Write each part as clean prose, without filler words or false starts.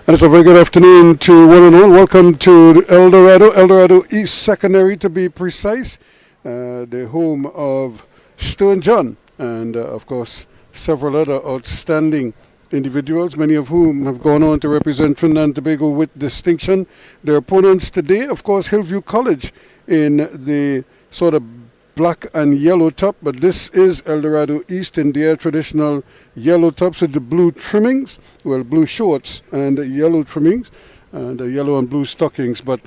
And it's a very good afternoon to one and all. Welcome to El Dorado East Secondary to be precise, the home of Stone John and, of course, several other outstanding individuals, many of whom have gone on to represent Trinidad and Tobago with distinction. Their opponents today, of course, Hillview College in the sort of black and yellow top, but this is El Dorado East in their traditional yellow tops with the blue trimmings, well, blue shorts and yellow trimmings and yellow and blue stockings. But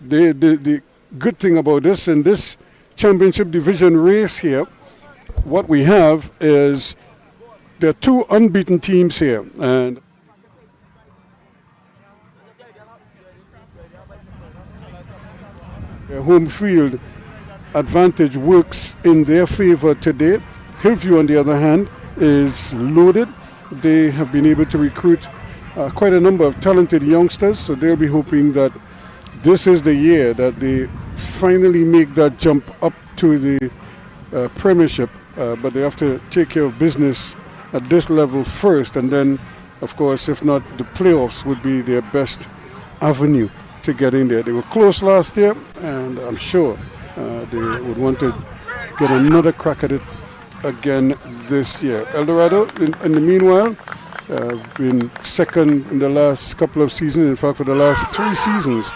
the good thing about this, in this championship division race here, what we have is there are two unbeaten teams here, and their home field advantage works in their favor today. Hillview, on the other hand, is loaded. They have been able to recruit quite a number of talented youngsters, so they'll be hoping that this is the year that they finally make that jump up to the premiership, but they have to take care of business at this level first, and then, of course, if not, the playoffs would be their best avenue to get in there. They were close last year, and I'm sure they would want to get another crack at it again this year. El Dorado, in the meanwhile, been second in the last couple of seasons, in fact for the last 3 seasons.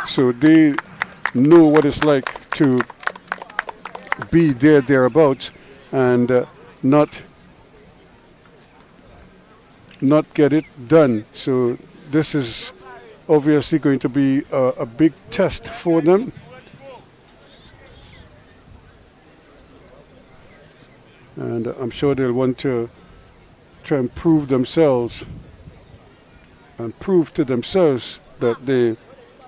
So they know what it's like to be thereabouts and not get it done. So this is obviously going to be a big test for them. And I'm sure they'll want to try and prove themselves and prove to themselves that they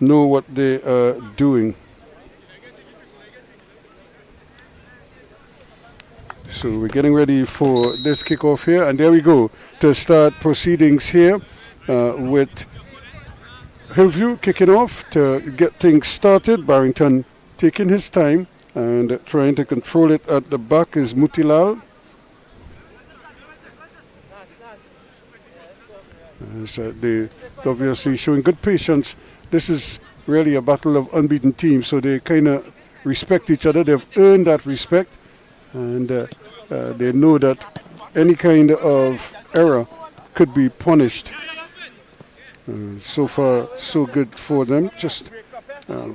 know what they are doing. So we're getting ready for this kickoff here, and there we go to start proceedings here with Hillview kicking off to get things started. Barrington taking his time and trying to control it at the back is Mutilal. So they obviously showing good patience. This is really a battle of unbeaten teams, so they kind of respect each other. They've earned that respect, and they know that any kind of error could be punished. So far, so good for them. Just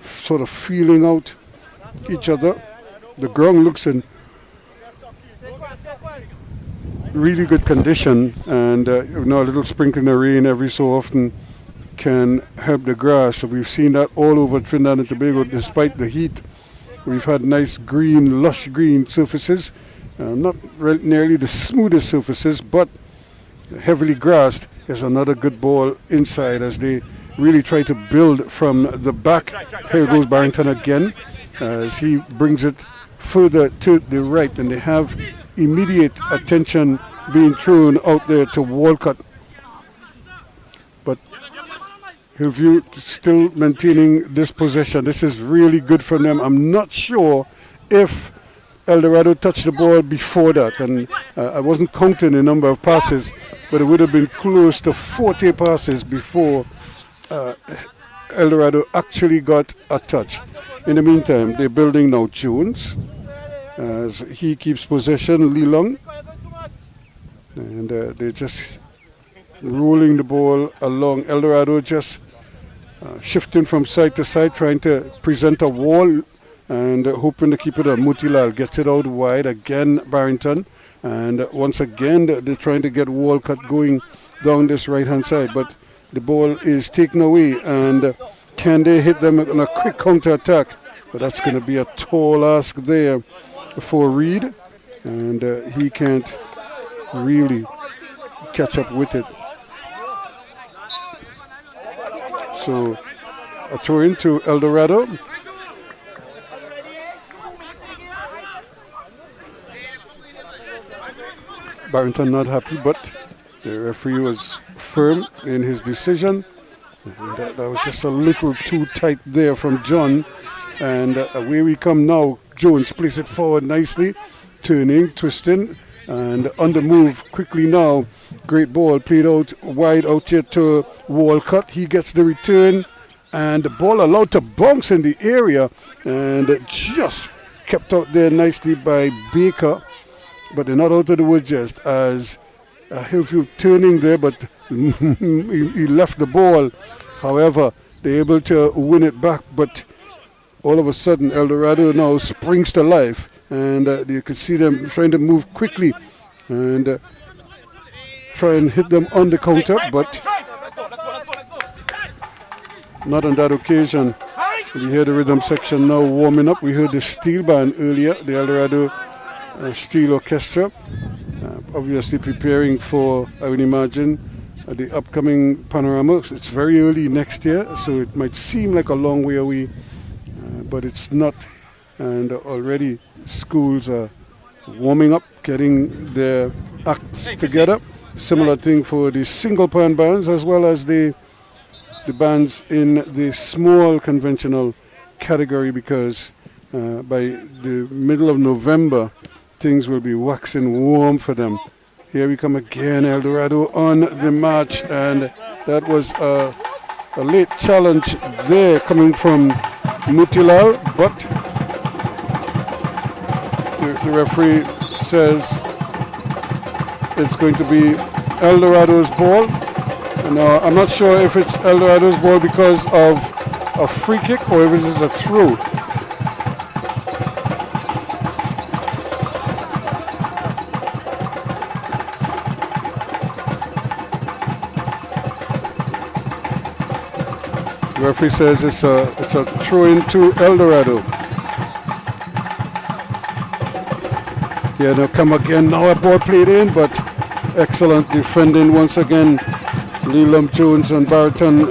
sort of feeling out each other. The ground looks in really good condition, and a little sprinkling of rain every so often can help the grass. So we've seen that all over Trinidad and Tobago. Despite the heat, we've had nice green, lush green surfaces, not nearly the smoothest surfaces, but heavily grassed. Is another good ball inside as they really try to build from the back. Here goes Barrington again as he brings it further to the right, and they have immediate attention being thrown out there to Walcott. But Hillview still maintaining this possession. This is really good for them. I'm not sure if El Dorado touched the ball before that, and I wasn't counting the number of passes, but it would have been close to 40 passes before El Dorado actually got a touch. In the meantime, they're building now Jones as he keeps possession, Lilong, and they're just rolling the ball along. El Dorado just shifting from side to side, trying to present a wall and hoping to keep it up. Mutilal gets it out wide again, Barrington, and once again they're trying to get Walcott going down this right hand side, but the ball is taken away, and can they hit them on a quick counter attack? But that's going to be a tall ask there for Reed, and he can't really catch up with it. So a throw into El Dorado. Barrington not happy, but the referee was firm in his decision. And that was just a little too tight there from John. And away we come now. Jones plays it forward nicely, turning, twisting, And on the move quickly now. Great ball played out wide out here to Walcott. He gets the return. And the ball allowed to bounce in the area. And just kept out there nicely by Baker. But they're not out of the woods just as Hillview turning there. But he left the ball. However, they're able to win it back. But all of a sudden, El Dorado now springs to life. And you can see them trying to move quickly and try and hit them on the counter, but not on that occasion. You hear the rhythm section now warming up. We heard the steel band earlier, the El Dorado Steel Orchestra, obviously preparing for, I would imagine, the upcoming panorama. It's very early next year, so it might seem like a long way away, but it's not. And already schools are warming up, getting their acts together. Similar thing for the single pan bands as well as the bands in the small conventional category, because by the middle of November things will be waxing warm for them. Here we come again, El Dorado on the march, and that was a late challenge there coming from Mutilal, but the referee says it's going to be El Dorado's ball. And I'm not sure if it's El Dorado's ball because of a free kick or if it's a throw. The referee says it's a throw into El Dorado. Yeah, now come again. Now a ball played in, but excellent defending once again. Leland Jones and Barton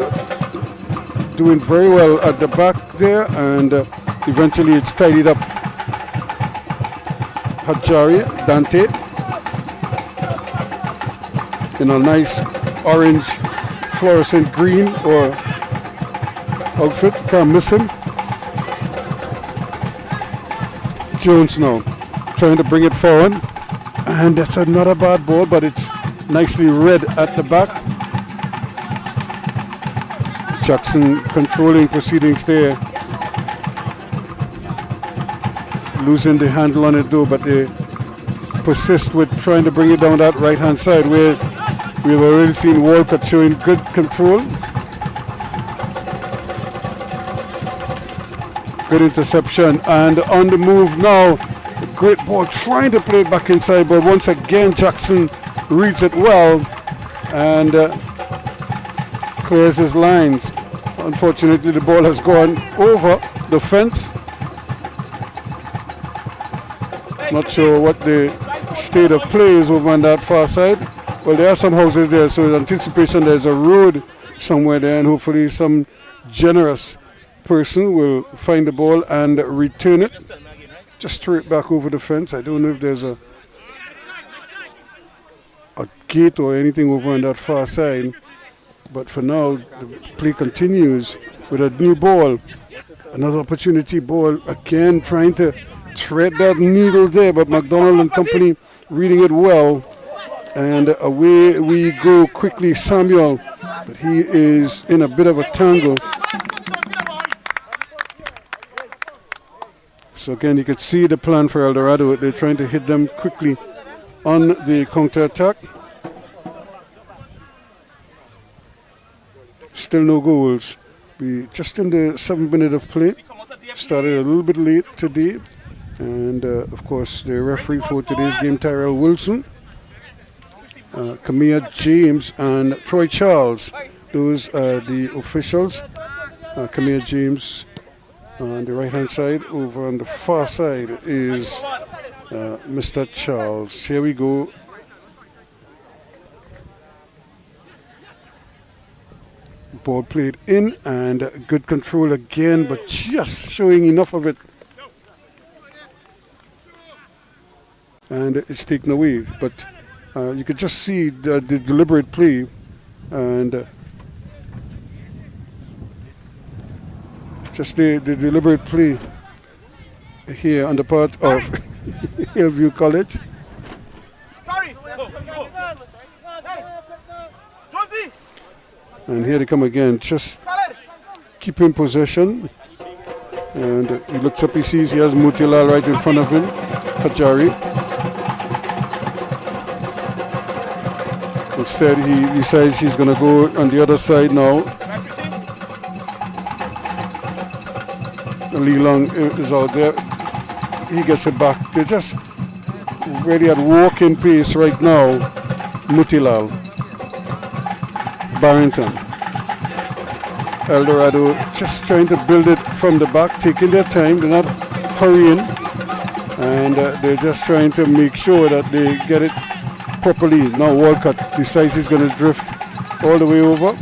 doing very well at the back there, and eventually it's tidied up. Hajari, Dante, in a nice orange fluorescent green or outfit. Can't miss him. Jones now trying to bring it forward, and that's another bad ball, but it's nicely read at the back. Jackson controlling proceedings there, losing the handle on it though, but they persist with trying to bring it down that right hand side where we've already seen Walcott showing good control. Good interception, and on the move now. Great ball, trying to play it back inside, but once again Jackson reads it well and clears his lines. Unfortunately, the ball has gone over the fence. Not sure what the state of play is over on that far side. Well, there are some houses there, so in anticipation there's a road somewhere there, and hopefully some generous person will find the ball and return it. Just throw it back over the fence. I don't know if there's a gate or anything over on that far side. But for now, the play continues with a new ball. Another opportunity ball. Again, trying to thread that needle there. But McDonald and company reading it well. And away we go quickly, Samuel. But he is in a bit of a tangle. So again, you could see the plan for El Dorado. They're trying to hit them quickly on the counter-attack. Still no goals. We just in the 7th minute of play. Started a little bit late today. And of course, the referee for today's game, Tyrell Wilson, Kamia James, and Troy Charles. Those are the officials. Kamia James on the right hand side. Over on the far side is Mr. Charles. Here we go. Ball played in, and good control again, but just showing enough of it. And it's taken away, but you could just see the deliberate play, and just the deliberate play here on the part of Hillview College. And here they come again, just keeping possession. And he looks up, he sees he has Mutilal right in front of him, Hajari. Instead, he decides he's going to go on the other side now. Lee Long is out there. He gets it back. They're just ready at walking pace right now. Mutilal, Barrington, El Dorado just trying to build it from the back, taking their time. They're not hurrying, and they're just trying to make sure that they get it properly. Now Walcott decides he's going to drift all the way over,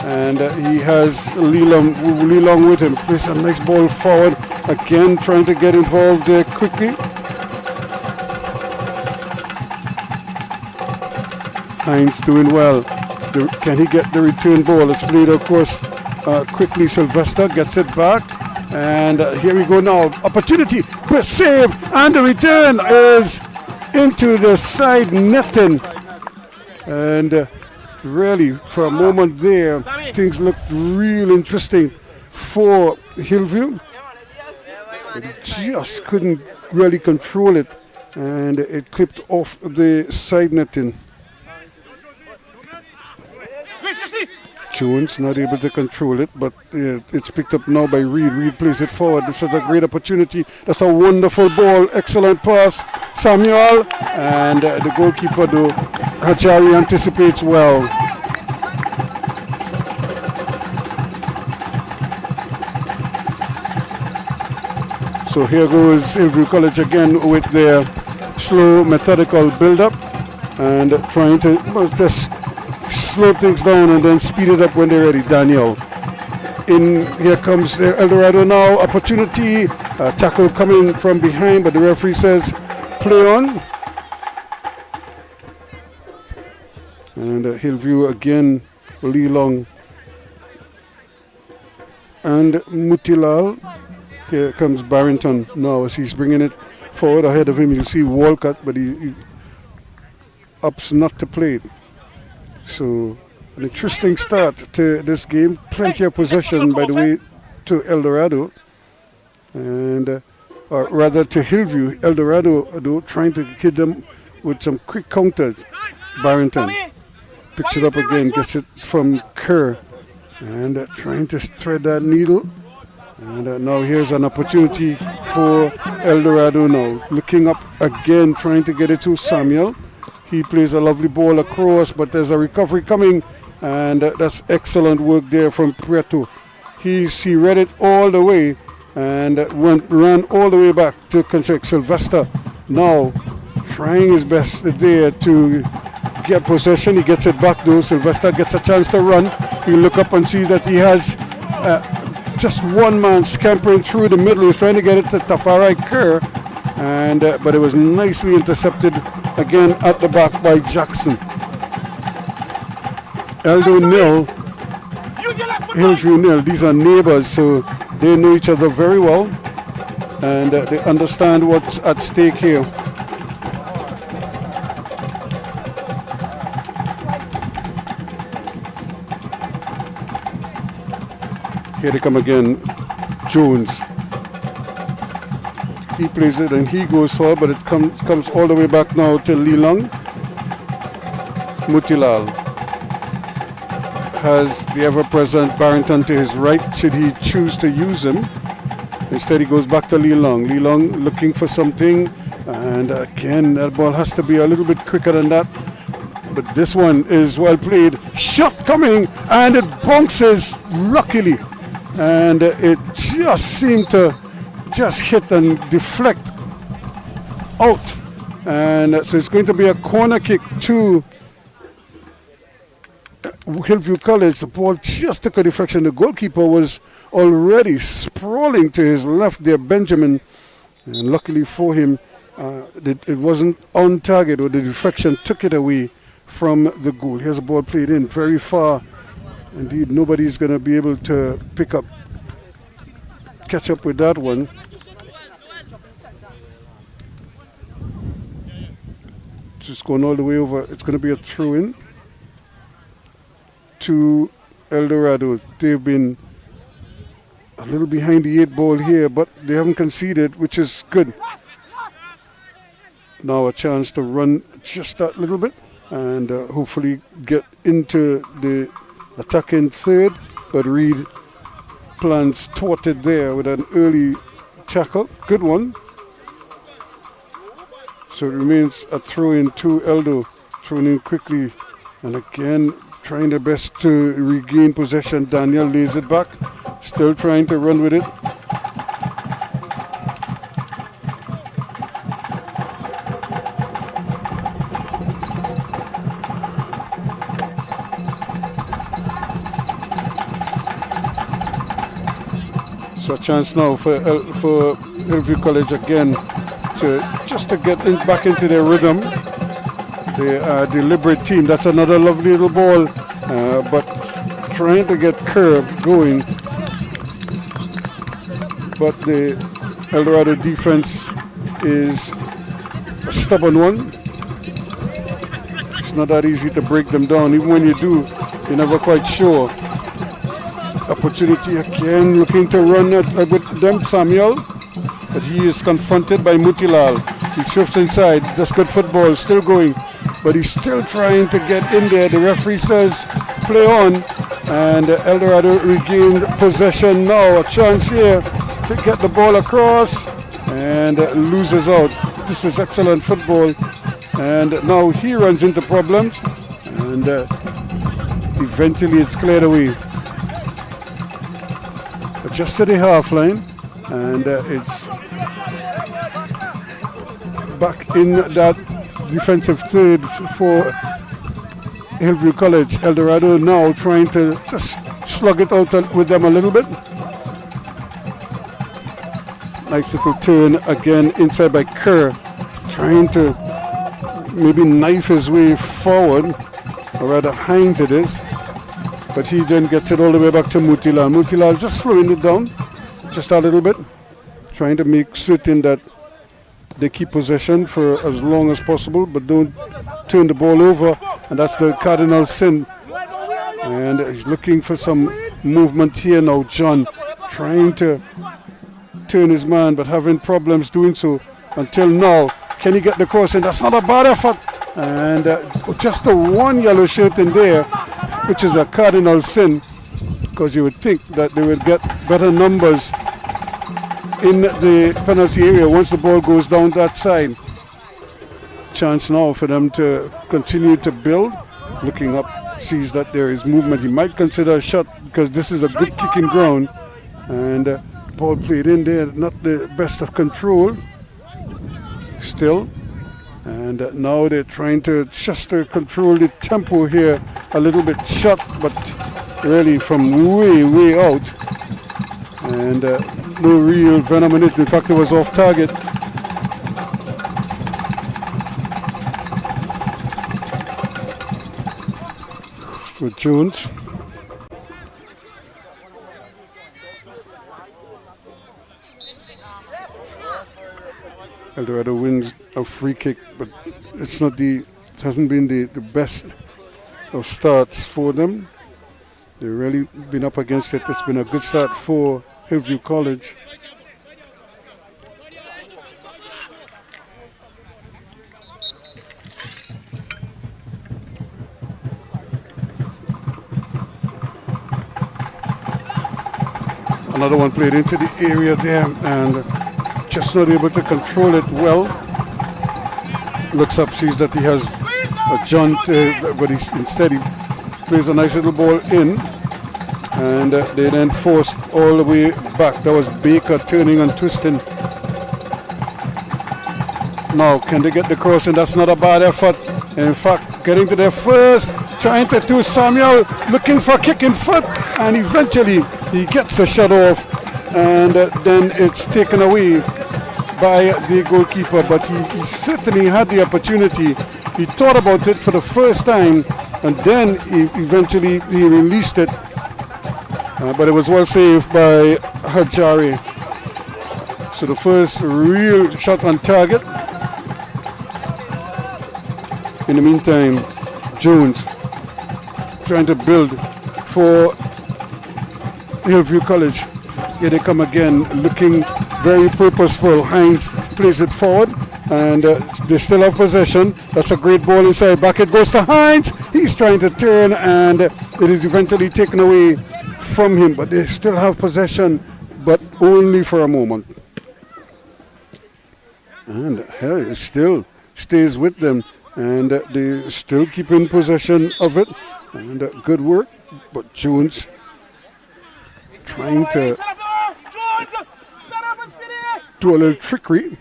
and he has Lee Long with him. Plays a nice ball forward again, trying to get involved there quickly. Hines doing well. Can he get the return ball? It's played, of course, quickly. Sylvester gets it back, and here we go now. Opportunity, but save, and the return is into the side netting. And really, for a moment there, things looked real interesting for Hillview. They just couldn't really control it, and it clipped off the side netting. Jones not able to control it, but it's picked up now by Reed. Reed plays it forward. This is a great opportunity. That's a wonderful ball. Excellent pass, Samuel. And the goalkeeper, though, Hajari, anticipates well. So here goes Hillview College again with their slow, methodical build-up and trying to just slow things down and then speed it up when they're ready. Daniel. Here comes El Dorado now. Opportunity. Tackle coming from behind, but the referee says play on. And Hillview again. Lee Long and Mutilal. Here comes Barrington now as he's bringing it forward ahead of him. You see Walcott, but he opts not to play it. So, an interesting start to this game. Plenty of possession, by the way, to El Dorado. And, or rather to Hillview. El Dorado, though, trying to hit them with some quick counters. Barrington picks it up again, gets it from Kerr. And trying to thread that needle. And now here's an opportunity for El Dorado now. Looking up again, trying to get it to Samuel. He plays a lovely ball across, but there's a recovery coming, and that's excellent work there from Prieto. He read it all the way and ran all the way back to construct. Sylvester now trying his best there to get possession. He gets it back though. Sylvester gets a chance to run. You look up and see that he has just one man scampering through the middle. He's trying to get it to Tafari Kerr, and but it was nicely intercepted again at the back by Jackson. Eldo nil, Hillview nil. These are neighbors, so they know each other very well, and they understand what's at stake here. Here they come again, Jones. He plays it and he goes forward, but it comes all the way back now to Lee Long. Mutilal has the ever-present Barrington to his right, should he choose to use him. Instead he goes back to Lee Long. Lee Long looking for something, and again that ball has to be a little bit quicker than that. But this one is well played. Shot coming, and it bounces luckily. And it just seemed to just hit and deflect out, and so it's going to be a corner kick to Hillview College. The ball just took a deflection. The goalkeeper was already sprawling to his left there, Benjamin, and luckily for him it wasn't on target, or the deflection took it away from the goal. Here's a ball played in very far. Indeed, nobody's going to be able to catch up with that one. Just going all the way over. It's going to be a throw-in. to El Dorado. They've been a little behind the 8 ball here, but they haven't conceded, which is good. Now a chance to run just that little bit and hopefully get into the attacking third, but Reed plans thwarted there with an early tackle. Good one. So it remains a throw-in to Eldo, thrown in quickly, and again trying their best to regain possession. Daniel lays it back, still trying to run with it. So a chance now for Hillview College again to get back into their rhythm. They are a deliberate team. That's another lovely little ball, but trying to get curve going. But the El Dorado defense is a stubborn one. It's not that easy to break them down. Even when you do, you're never quite sure. Opportunity again, looking to run with them, Samuel. But he is confronted by Mutilal. He shifts inside. That's good football, still going. But he's still trying to get in there. The referee says play on. And El Dorado regained possession now. A chance here to get the ball across. And loses out. This is excellent football. And now he runs into problems. And eventually it's cleared away. Just to the half line, and it's back in that defensive third for Hillview College. El Dorado now trying to just slug it out with them a little bit. Nice little turn again inside by Kerr, trying to maybe knife his way forward, or rather Hines it is. But he then gets it all the way back to Mutilal. Mutilal just slowing it down just a little bit, trying to make certain that they keep possession for as long as possible, but don't turn the ball over, and that's the cardinal sin. And he's looking for some movement here now. John trying to turn his man, but having problems doing so until now. Can he get the cross in? That's not a bad effort. And just the one yellow shirt in there, which is a cardinal sin, because you would think that they would get better numbers in the penalty area once the ball goes down that side. Chance now for them to continue to build. Looking up, sees that there is movement. He might consider a shot because this is a good kicking ground. And ball played in there, not the best of control still. And now they're trying to just control the tempo here a little bit. Shot, but really from way out. And no real venom in it. In fact, it was off target. For Jones. El Dorado wins a free kick, but it hasn't been the best of starts for them. They've really been up against it. It's been a good start for Hillview College. Another one played into the area there, and just not able to control it well. Looks up, sees that he has a John, but instead he plays a nice little ball in, and they then forced all the way back. That was Baker turning and twisting. Now, can they get the cross in? That's not a bad effort. In fact, getting to their first, trying to do Samuel, looking for kicking foot, and eventually he gets the shot off, and then it's taken away by the goalkeeper. But he certainly had the opportunity. He thought about it for the first time, and then he released it. But it was well saved by Hajari. So the first real shot on target. In the meantime, Jones trying to build for Hillview College. Here they come again, looking very purposeful. Hines plays it forward, and they still have possession. That's a great ball inside. Back it goes to Hines. He's trying to turn, and it is eventually taken away from him. But they still have possession, but only for a moment. And it still stays with them, and they still keep in possession of it. And good work, but Jones trying to do a little trickery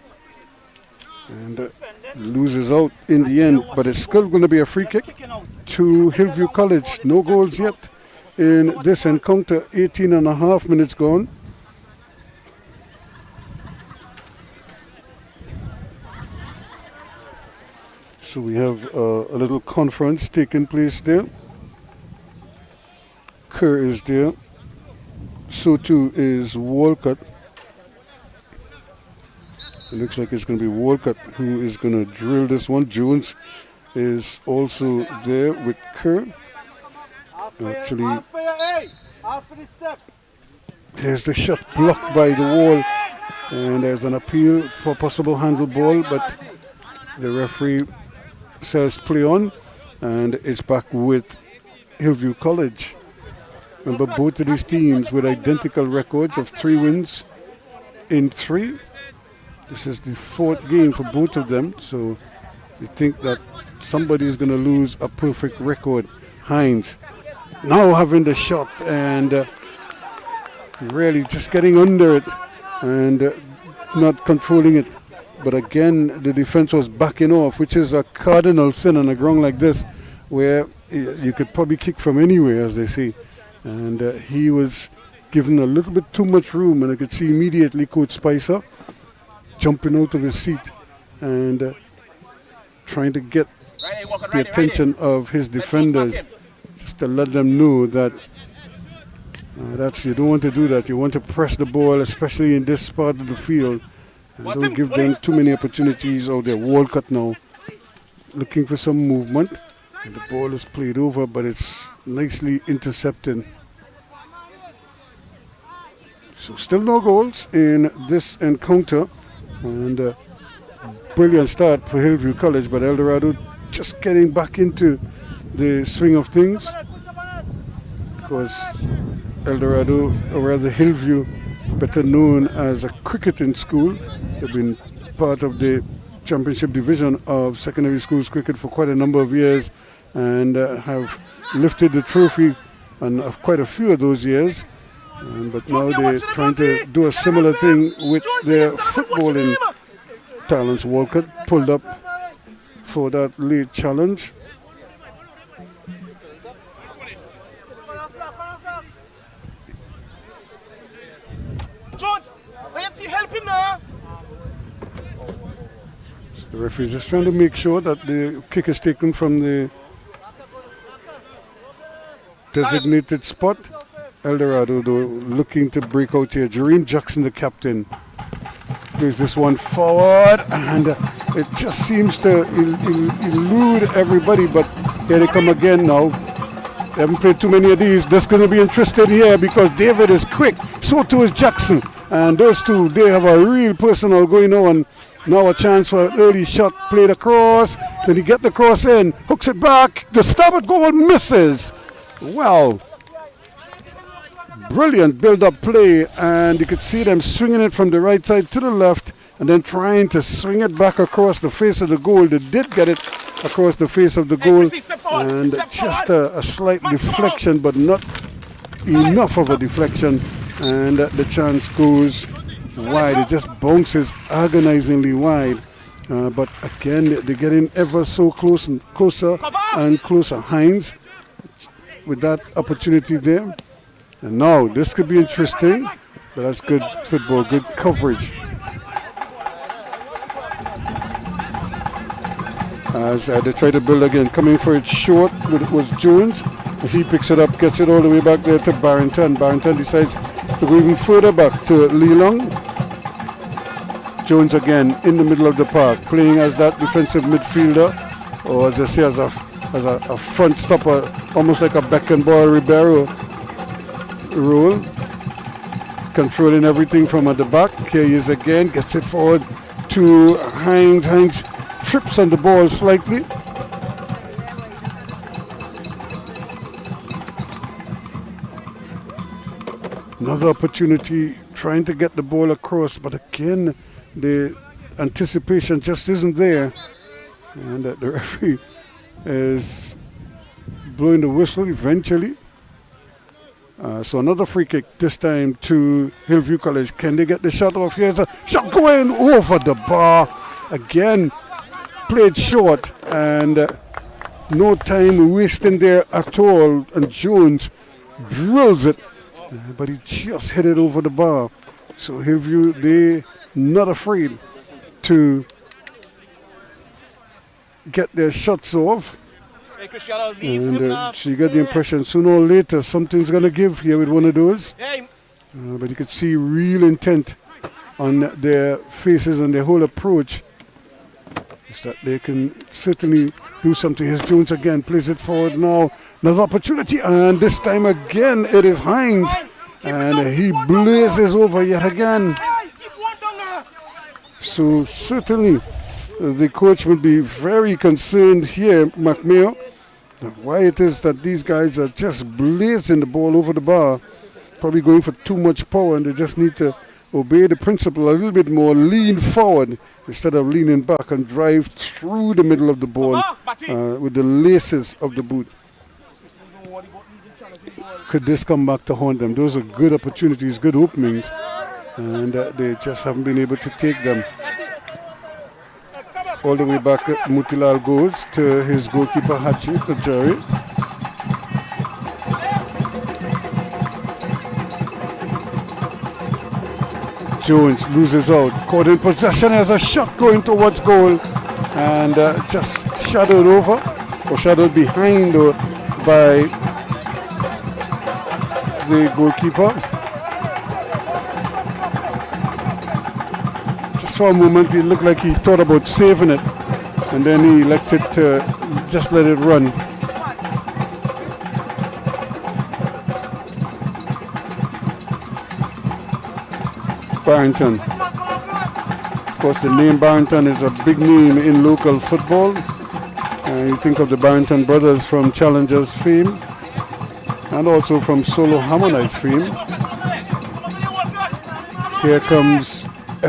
and loses out in the end, but it's still going to be a free kick to Hillview College. No goals yet in this encounter. 18 and a half minutes gone. So we have a little conference taking place there. Kerr is there. So too is Walcott. It looks like it's going to be Walcott who is going to drill this one. Jones is also there with Kerr. Actually, there's the shot blocked by the wall, and there's an appeal for possible handle ball, but the referee says play on, and it's back with Hillview College. Remember, both of these teams with identical records of 3 wins in 3. This is the 4th game for both of them, so you think that somebody is going to lose a perfect record. Hines now having the shot and really just getting under it and not controlling it. But again, the defense was backing off, which is a cardinal sin on a ground like this, where you could probably kick from anywhere, as they say. And he was given a little bit too much room, and I could see immediately Coach Spicer jumping out of his seat and trying to get the attention of his defenders, just to let them know that you don't want to do that. You want to press the ball, especially in this part of the field, and don't give them too many opportunities out there. Walcott now looking for some movement, and the ball is played over, but it's nicely intercepted. So still no goals in this encounter, and brilliant start for Hillview College, but Eldorado just getting back into the swing of things, because Eldorado, or rather Hillview, better known as a cricketing school, they've been part of the championship division of secondary schools cricket for quite a number of years, and have lifted the trophy and quite a few of those years. But now they're trying to do a similar thing with their footballing talents. Walcott pulled up for that late challenge. George, I have to help him now. So the referee is just trying to make sure that the kick is taken from the designated spot. Eldorado, though, looking to break out here. Jareem Jackson, the captain, plays this one forward, and it just seems to elude everybody, but here they come again now. They haven't played too many of these. This is going to be interesting here because David is quick, so too is Jackson, and those two, they have a real personal going on. Now a chance for an early shot, played across, then he get the cross in, hooks it back, the starboard goal misses. Wow. Brilliant build-up play, and you could see them swinging it from the right side to the left and then trying to swing it back across the face of the goal. They did get it across the face of the goal, and just a slight deflection, but not enough of a deflection, and the chance goes wide. It just bounces agonizingly wide, but again they're getting ever so close and closer and closer. Hines with that opportunity there. And now this could be interesting, but that's good football, good coverage. As they try to build again, coming for it short was Jones. He picks it up, gets it all the way back there to Barrington. Barrington decides to go even further back to Lee Long. Jones again in the middle of the park, playing as that defensive midfielder, or as they say, as a front stopper, almost like a Beckenbauer Ribeiro. roll, controlling everything from at the back. Here he is again, gets it forward to Hines. Hines trips on the ball slightly. Another opportunity trying to get the ball across, but again, the anticipation just isn't there. And the referee is blowing the whistle eventually. So another free kick, this time to Hillview College. Can they get the shot off? Here's a shot going over the bar. Again, played short and no time wasting there at all. And Jones drills it, but he just hit it over the bar. So Hillview, they not afraid to get their shots off. And so you get the impression sooner or later something's going to give here with one of those. But you could see real intent on their faces and their whole approach. Is that they can certainly do something. Here's Jones again, plays it forward now. Another opportunity, and this time again it is Hines. And he blazes over yet again. So certainly the coach will be very concerned here, McMayo, why it is that these guys are just blazing the ball over the bar, probably going for too much power, and they just need to obey the principle a little bit more, lean forward instead of leaning back and drive through the middle of the ball with the laces of the boot. Could this come back to haunt them? Those are good opportunities, good openings, and they just haven't been able to take them. All the way back, Mutilal goes to his goalkeeper, Hachi, to Jerry. Jones loses out, caught in possession as a shot going towards goal, and just shadowed over, or shadowed behind by the goalkeeper. For a moment, it looked like he thought about saving it, and then he elected to just let it run. Barrington. Of course, the name Barrington is a big name in local football. You think of the Barrington brothers from Challengers fame, and also from Solo Harmonize fame. Here comes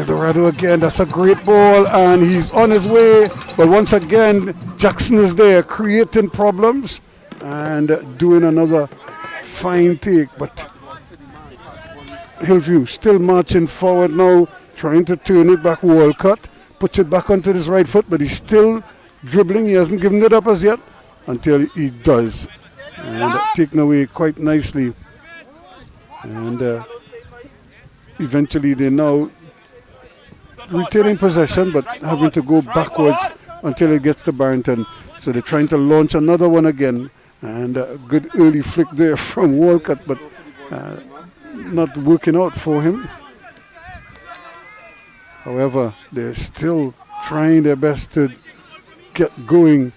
Dorado again. That's a great ball, and he's on his way. But once again, Jackson is there creating problems and doing another fine take. But Hillview still marching forward now, trying to turn it back. Walcott puts it back onto his right foot, but he's still dribbling. He hasn't given it up as yet until he does. And taken away quite nicely. And eventually they now retaining possession, but having to go backwards until it gets to Barrington. So they're trying to launch another one again, and a good early flick there from Walcott, but not working out for him. However, they're still trying their best to get going,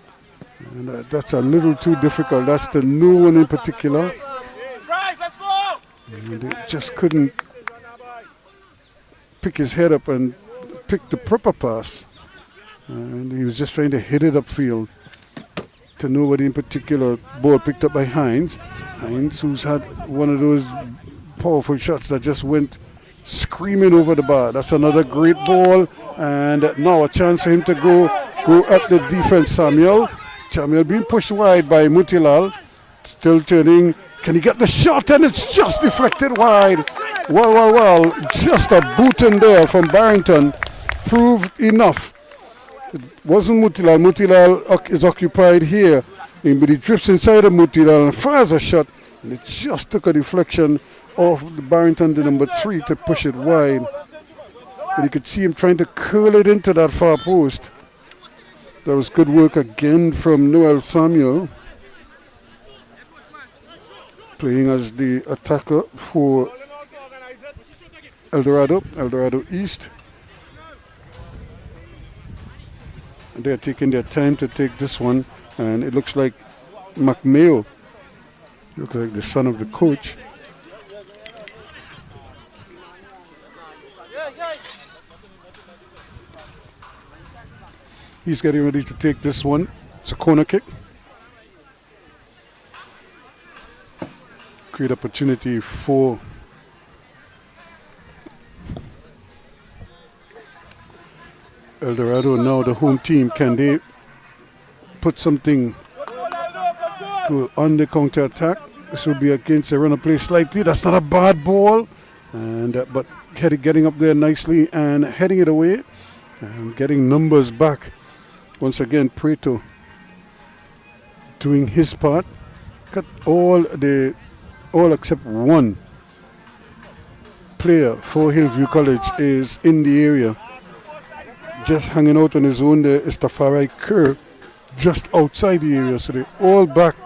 and that's a little too difficult. That's to no one in particular. And they just couldn't pick his head up and pick the proper pass, and he was just trying to hit it upfield to nobody in particular. Ball picked up by Hines, who's had one of those powerful shots that just went screaming over the bar. That's another great ball, and now a chance for him to go at the defense. Samuel being pushed wide by Mutilal, still turning. Can he get the shot? And it's just deflected wide. Well, just a boot in there from Barrington proved enough. It wasn't Mutilal. Mutilal is occupied here, but he drifts inside of Mutilal and fires a shot, and it just took a deflection off the Barrington, the number 3, to push it wide. But you could see him trying to curl it into that far post. That was good work again from Noel Samuel, playing as the attacker for Dorado East. And they're taking their time to take this one, and it looks like McMayo, looks like the son of the coach, He's getting ready to take this one. It's a corner kick. Great opportunity for El Dorado. Now the home team, can they put something on the counter attack? This will be against the runner play slightly. That's not a bad ball, and but getting up there nicely and heading it away and getting numbers back. Once again, Preto doing his part. Got all except one player for Hillview College is in the area. Just hanging out on his own there is Tafari Kerr just outside the area. So they're all back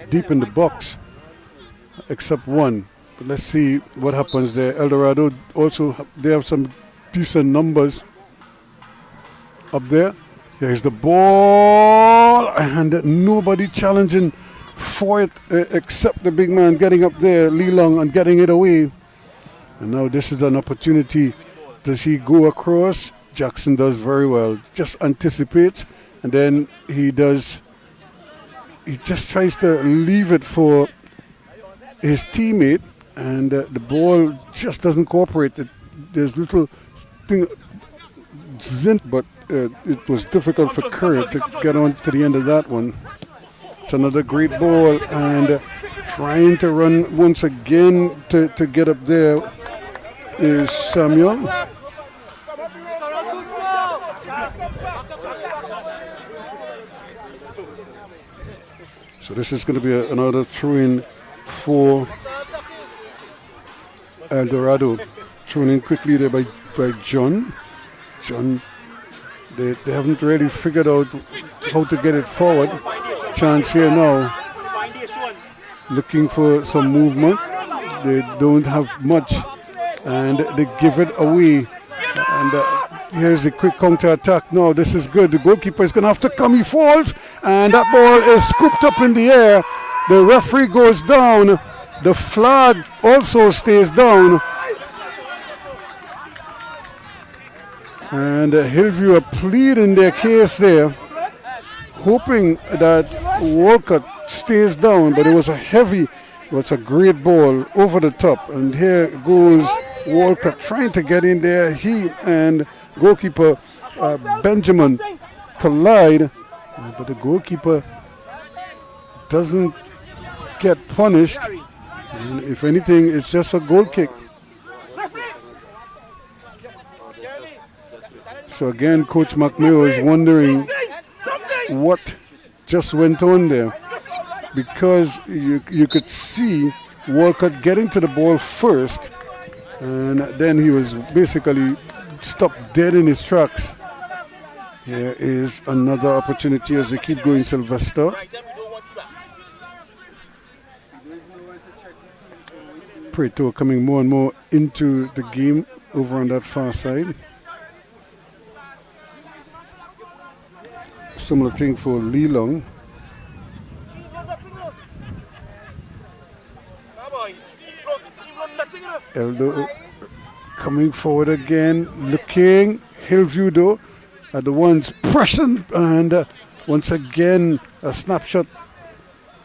deep in the box except one. But let's see what happens there. El Dorado also, they have some decent numbers up there. There's the ball and nobody challenging for it except the big man getting up there, Lee Long, and getting it away. And now this is an opportunity. Does he go across? Jackson does very well. Just anticipates, and then he just tries to leave it for his teammate, and the ball just doesn't cooperate. There's little thing, zint, but it was difficult for Kerr to get on to the end of that one. It's another great ball, and trying to run once again to get up there is Samuel. So this is going to be another throw-in for El Dorado. Thrown in quickly there by John. John, they haven't really figured out how to get it forward. Chance here now. Looking for some movement. They don't have much, and they give it away. And here's the quick counter attack. No, this is good. The goalkeeper is going to have to come. He falls, and that ball is scooped up in the air. The referee goes down. The flag also stays down. And Hillview are pleading their case there, hoping that Walcott stays down, but it was a great ball over the top. And here goes Walcott trying to get in there. He and goalkeeper Benjamin collide, but the goalkeeper doesn't get punished. And if anything, it's just a goal kick. So again, Coach McNeil is wondering what just went on there, because you could see Walcott getting to the ball first, and then he was basically stopped dead in his tracks. Here is another opportunity as they keep going, Sylvester. Preto coming more and more into the game over on that far side. Similar thing for Lee Long. Eldo coming forward again, looking. Hillview though are the ones pressing, and once again a snapshot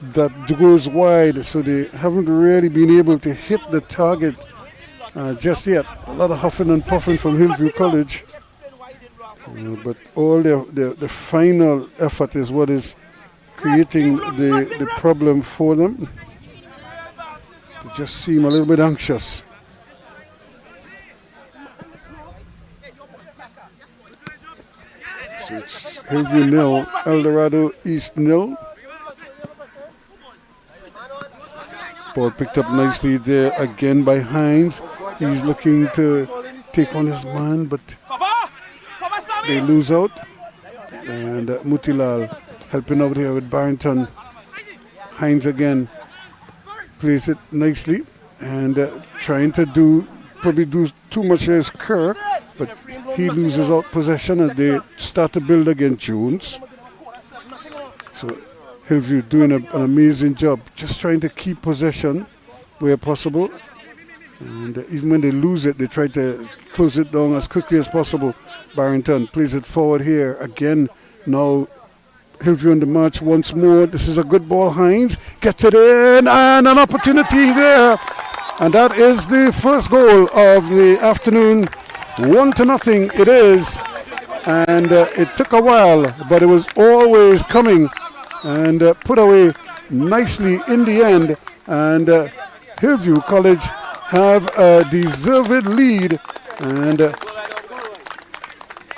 that goes wide, so they haven't really been able to hit the target just yet. A lot of huffing and puffing from Hillview College. But all the final effort is what is creating the problem for them. They just seem a little bit anxious. So it's Hillview 0, El Dorado East 0. Ball picked up nicely there again by Hines. He's looking to take on his man, but they lose out. And Mutilal helping out here with Barrington. Hines again plays it nicely and trying to probably do too much as Kerr, but he loses out possession and they start to build again. Jones. So Hillview doing an amazing job, just trying to keep possession where possible. And even when they lose it, they try to close it down as quickly as possible. Barrington plays it forward here again. Now Hillview in the march once more. This is a good ball. Hines gets it in, and an opportunity there. And that is the first goal of the afternoon. 1-0 it is. And it took a while, but it was always coming. And put away nicely in the end. And Hillview College have a deserved lead. And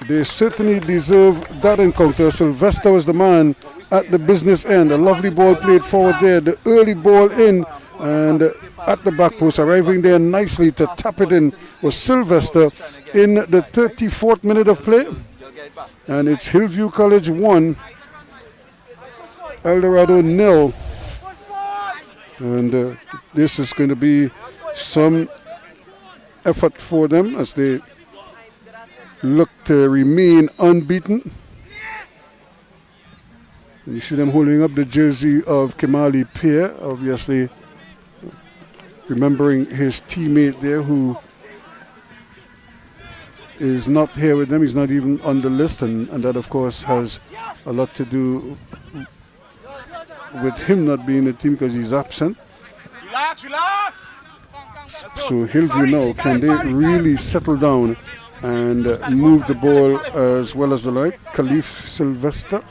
they certainly deserve that encounter. Sylvester was the man at the business end. A lovely ball played forward there. The early ball in and at the back post. Arriving there nicely to tap it in was Sylvester in the 34th minute of play. And it's Hillview College 1, El Dorado 0. And this is going to be some effort for them as they look to remain unbeaten. And you see them holding up the jersey of Kimali Pierre, obviously remembering his teammate there who is not here with them. He's not even on the list, and that of course has a lot to do with him not being in the team because he's absent. Relax, relax. So Hillview now, can they really settle down and move the ball as well as the like? Khalif Sylvester.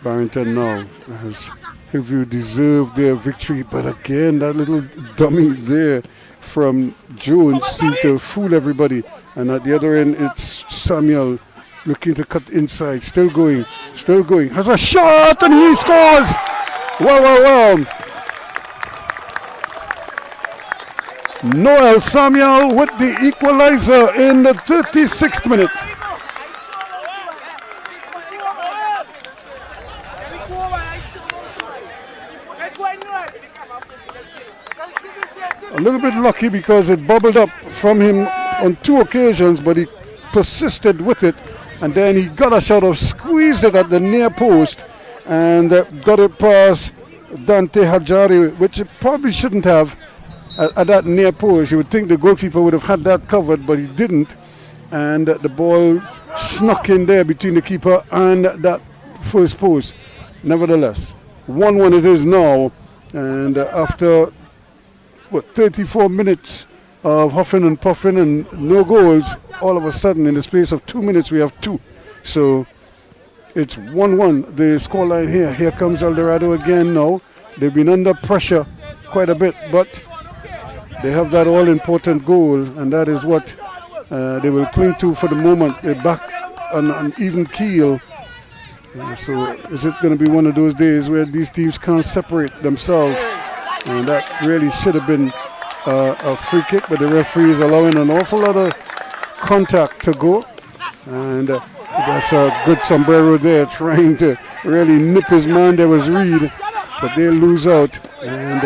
Barrington now has Hillview deserved their victory, but again that little dummy there from Jones seemed to fool everybody. And at the other end it's Samuel looking to cut inside, still going, has a shot and he scores! Wow. Noel Samuel with the equalizer in the 36th minute. A little bit lucky because it bubbled up from him on 2 occasions, but he persisted with it, and then he got a shot of, squeezed it at the near post, and got it past Dante Hajari, which it probably shouldn't have at that near post. You would think the goalkeeper would have had that covered, but he didn't, and the ball snuck in there between the keeper and that first post. Nevertheless, 1-1 it is now, and after 34 minutes of huffing and puffing and no goals, all of a sudden in the space of 2 minutes we have 2. So it's 1-1 the scoreline here. Here comes El Dorado again now. They've been under pressure quite a bit, but they have that all important goal, and that is what they will cling to for the moment. They're back on an even keel. So is it going to be one of those days where these teams can't separate themselves? And that really should have been a free kick, but the referee is allowing an awful lot of contact to go. And that's a good sombrero there, trying to really nip his man. There was Reed, but they lose out. And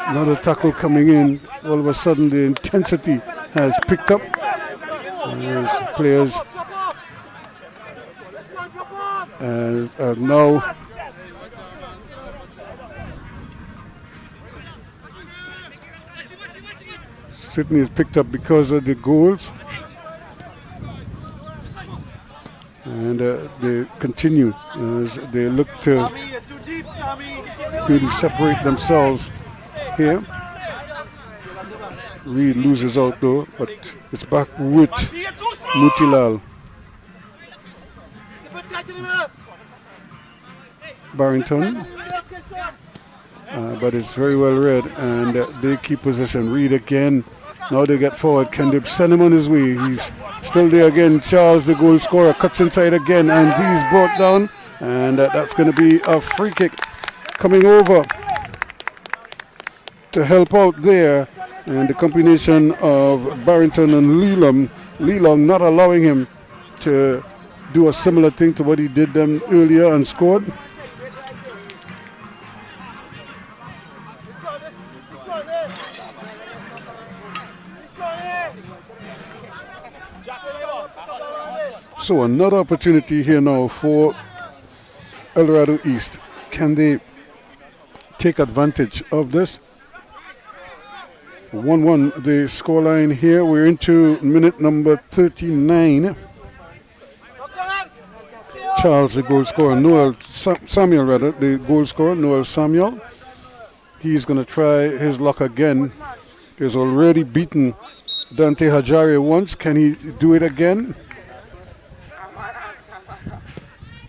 another tackle coming in. All of a sudden the intensity has picked up. As players now certainly is picked up because of the goals, and they continue as they look to really separate themselves here. Reed loses out though, but it's back with Mutilal. Barrington, but it's very well read, and they keep possession. Reed again. Now they get forward. Can they send him on his way? He's still there again. Charles, the goal scorer, cuts inside again, and he's brought down. And that's going to be a free kick coming over to help out there. And the combination of Barrington and Leelong not allowing him to do a similar thing to what he did them earlier and scored. So another opportunity here now for El Dorado East. Can they take advantage of this? 1-1 the scoreline here. We're into minute number 39. Charles, the goal scorer, Samuel rather, the goal scorer, Noel Samuel. He's going to try his luck again. He's already beaten Dante Hajari once. Can he do it again?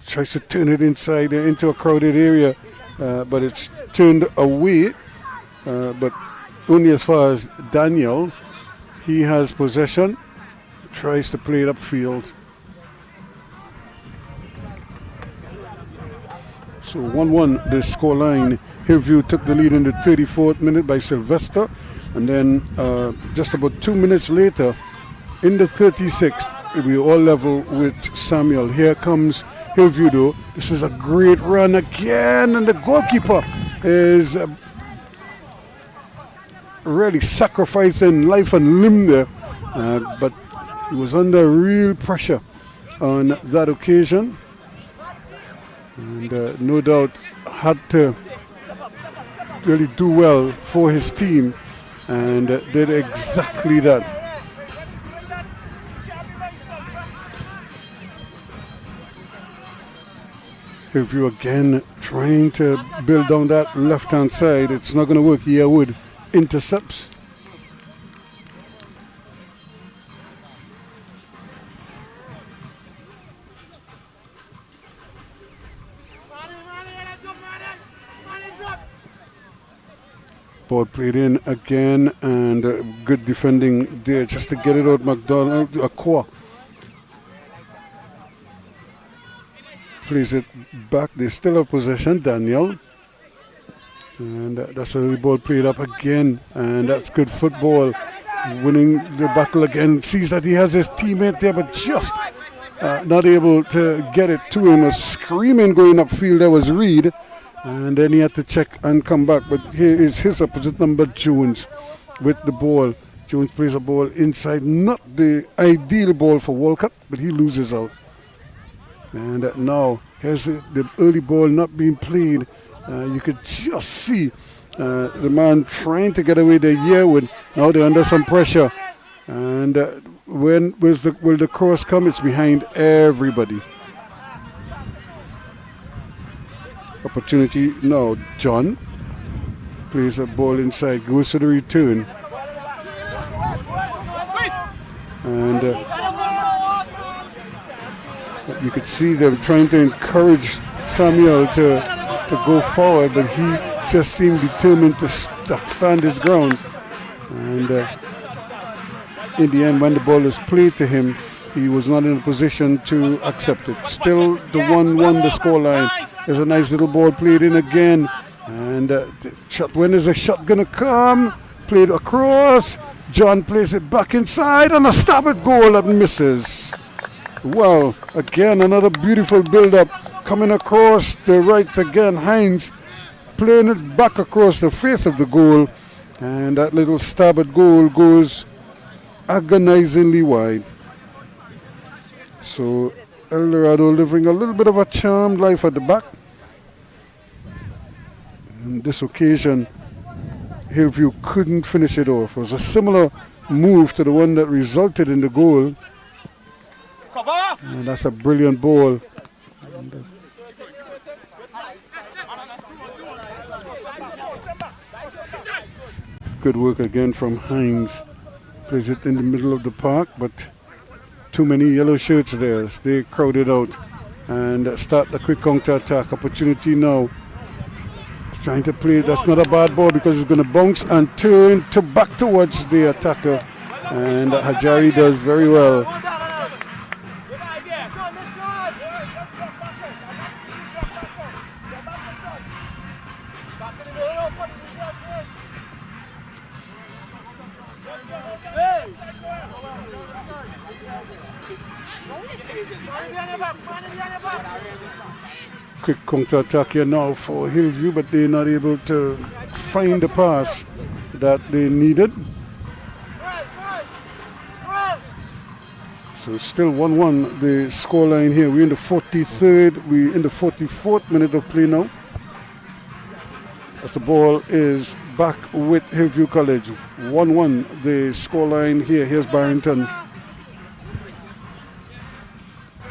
Tries to turn it inside into a crowded area, but it's turned away. But only as far as Daniel. He has possession. Tries to play it upfield. So 1-1 the scoreline. Hillview took the lead in the 34th minute by Sylvester. And then just about 2 minutes later, in the 36th, we all level with Samuel. Here comes Hillview though. This is a great run again, and the goalkeeper is really sacrificing life and limb there. But he was under real pressure on that occasion. And no doubt had to really do well for his team, and did exactly that. Hillview again trying to build down that left-hand side. It's not going to work. Yearwood intercepts. Ball played in again, and good defending there just to get it out. McDonald, Aqua plays it back. They still have possession, Daniel. And that's a ball played up again, and that's good football. Winning the battle again. Sees that he has his teammate there, but just not able to get it to him. A screaming going upfield, there was Reed. And then he had to check and come back. But here is his opposite number, Jones, with the ball. Jones plays a ball inside. Not the ideal ball for Walcott, but he loses out. And now, here's the early ball not being played. You could just see the man trying to get away there, Yearwood. Now they're under some pressure. And when will the cross come? It's behind everybody. Opportunity now. John plays a ball inside, goes to the return, and you could see them trying to encourage Samuel to go forward, but he just seemed determined to stand his ground. And in the end, when the ball was played to him, he was not in a position to accept it. Still the 1-1 the scoreline. There's a nice little ball played in again. And when is the shot going to come? Played across. John plays it back inside, and a stab at goal that misses. Wow, again another beautiful build-up coming across the right again. Hines playing it back across the face of the goal. And that little stab at goal goes agonizingly wide. So El Dorado living a little bit of a charmed life at the back. On this occasion, Hillview couldn't finish it off. It was a similar move to the one that resulted in the goal. And that's a brilliant ball. Good work again from Hines. Plays it in the middle of the park, but too many yellow shirts there. They crowded out and start the quick counter attack. Opportunity now. Trying to play. That's not a bad ball because it's going to bounce and turn back towards the attacker. And Hajari does very well. Quick counter attack here now for Hillview, but they're not able to find the pass that they needed. So still 1-1 the scoreline here. We're in the 43rd, we're in the 44th minute of play now. As the ball is back with Hillview College. 1-1 the scoreline here. Here's Barrington.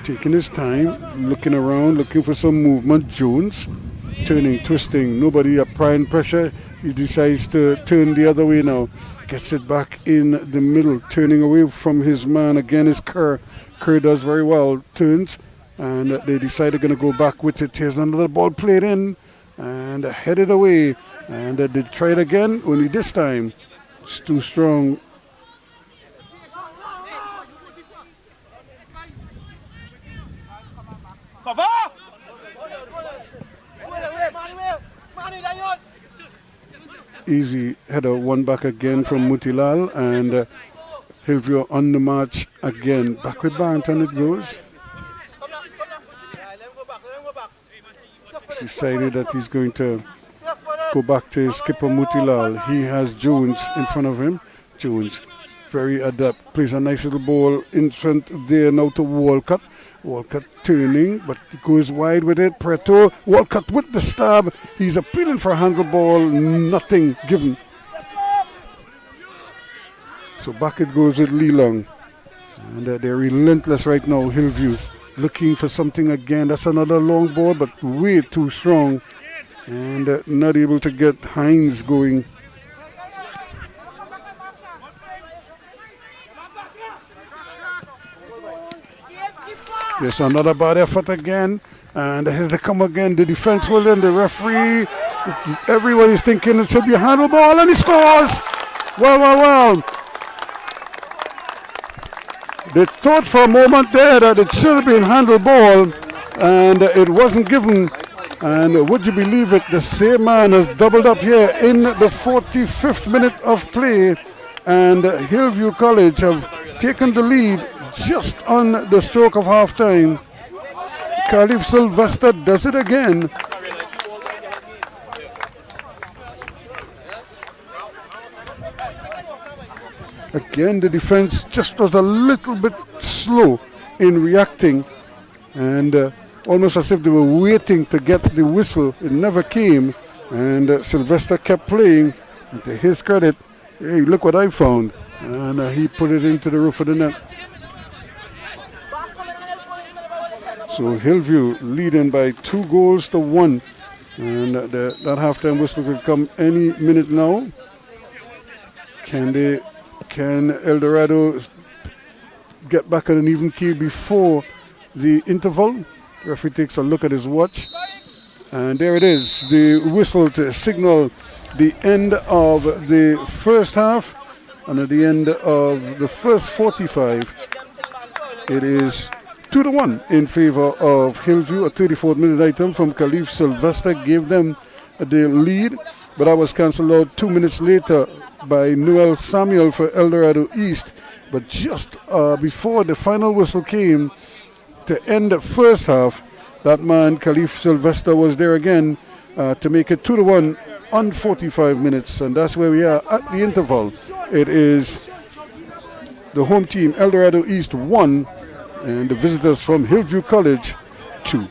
Taking his time, looking around, looking for some movement. Jones turning, twisting, nobody applying pressure. He decides to turn the other way now. Gets it back in the middle, turning away from his man. Again is Kerr. Kerr does very well, turns, and they decide they're going to go back with it. Here's another ball played in and headed away. And they try it again, only this time it's too strong. Cover! Easy header, one back again from Mutilal, and Hillview on the march again. Back with Barrington it goes. He's decided that he's going to go back to his skipper Mutilal. He has Jones in front of him. Jones, very adept, plays a nice little ball in front there now to Walcott. Walcott turning, but goes wide with it. Preto, Walcott with the stab. He's appealing for a handball, nothing given. So back it goes with Lee Long. And they're relentless right now, Hillview. Looking for something again. That's another long ball, but way too strong. And not able to get Hines going. There's another bad effort again, and here's they come again. The defense will in, the referee. Everyone is thinking it should be a handball, and he scores. Well. They thought for a moment there that it should have been handball, and it wasn't given. And would you believe it? The same man has doubled up here in the 45th minute of play, and Hillview College have taken the lead just on the stroke of half time. Khalif Sylvester does it again. Again, the defense just was a little bit slow in reacting, and almost as if they were waiting to get the whistle. It never came, and Sylvester kept playing. And to his credit, hey, look what I found. And he put it into the roof of the net. So Hillview leading by 2-1, and that halftime whistle could come any minute now. Can El Dorado get back on an even keel before the interval? Referee takes a look at his watch, and there it is, the whistle to signal the end of the first half, and at the end of the first 45, it is 2-1 in favor of Hillview. A 34th minute item from Khalif Sylvester gave them the lead, but that was cancelled out 2 minutes later by Noel Samuel for El Dorado East. But just before the final whistle came to end the first half, that man Khalif Sylvester was there again to make it 2-1 on 45 minutes, and that's where we are at the interval. It is the home team El Dorado East 1 and the visitors from Hillview College 2.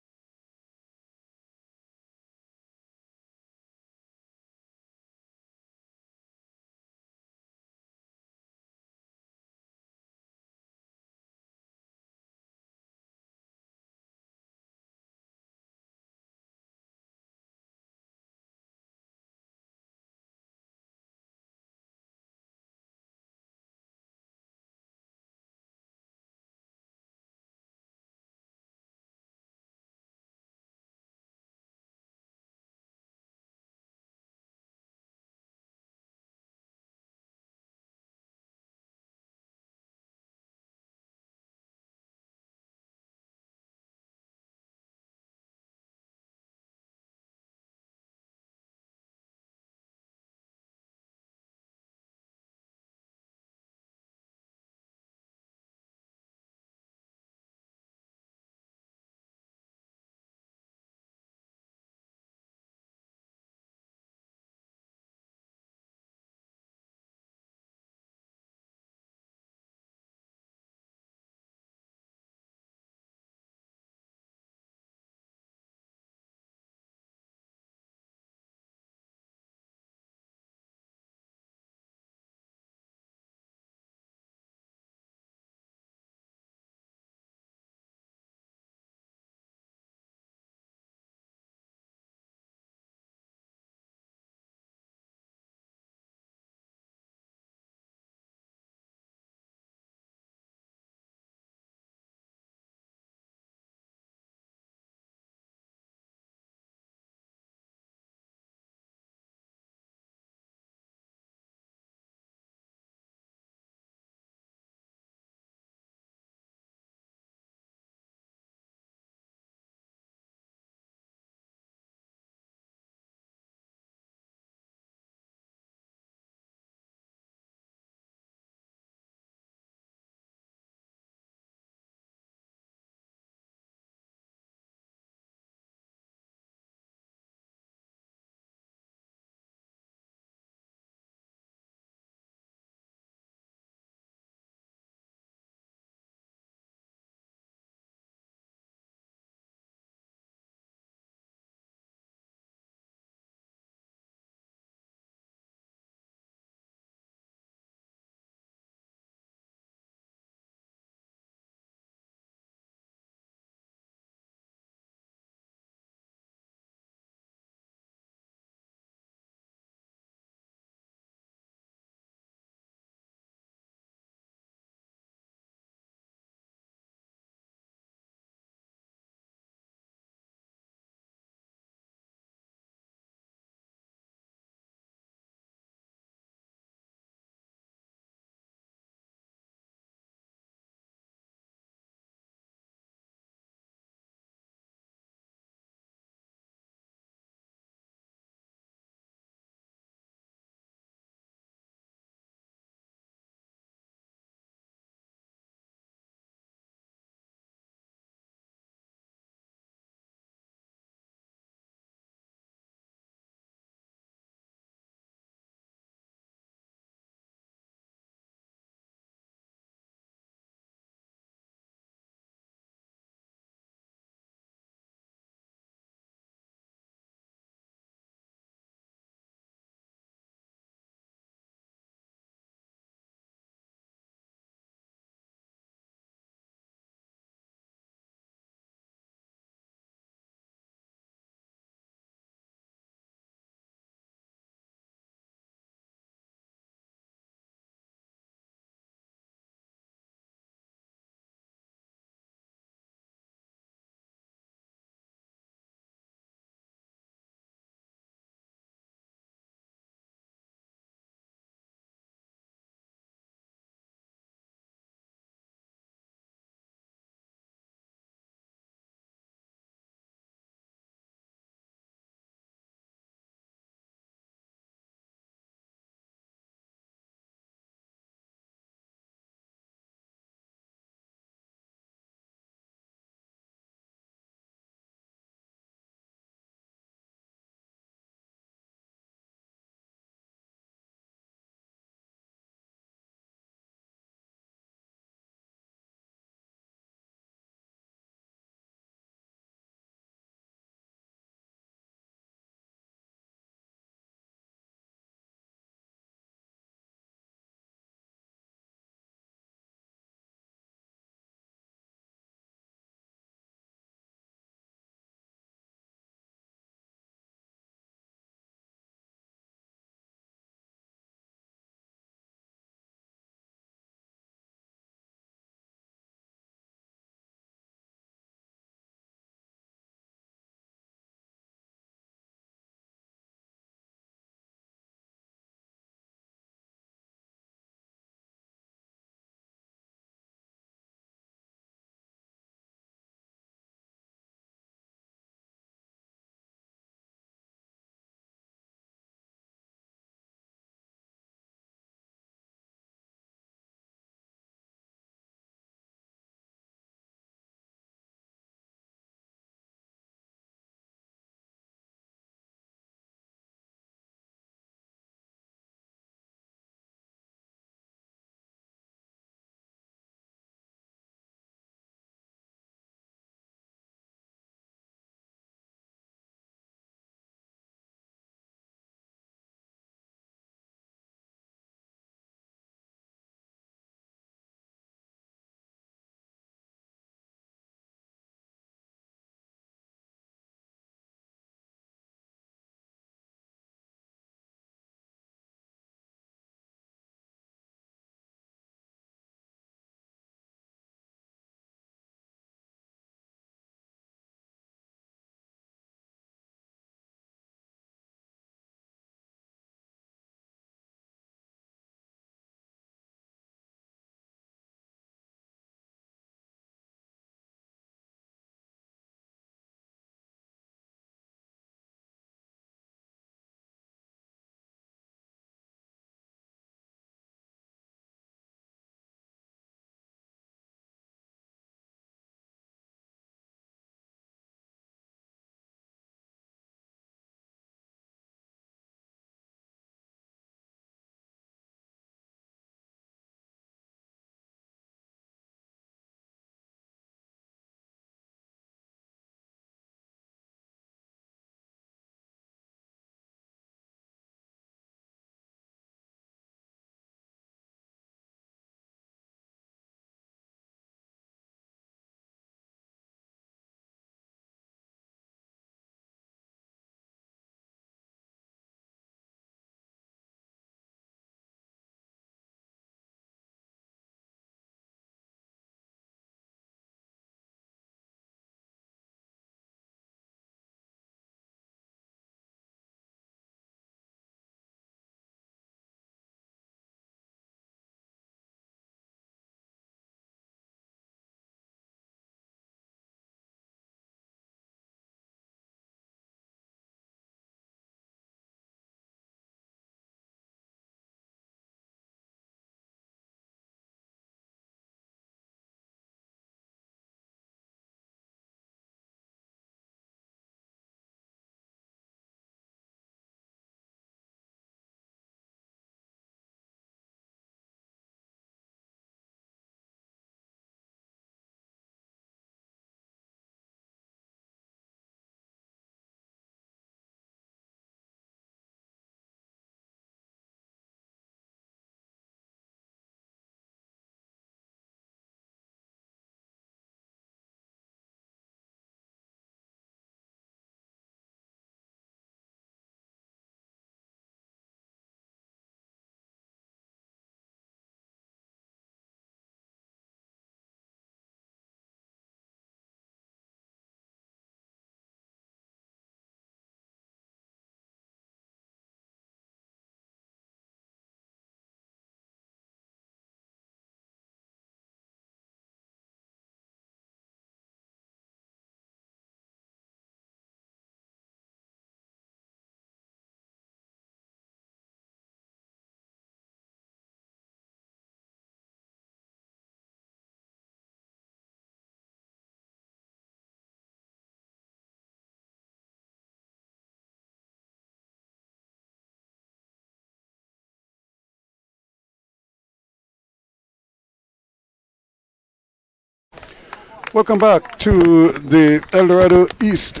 Welcome back to the El Dorado East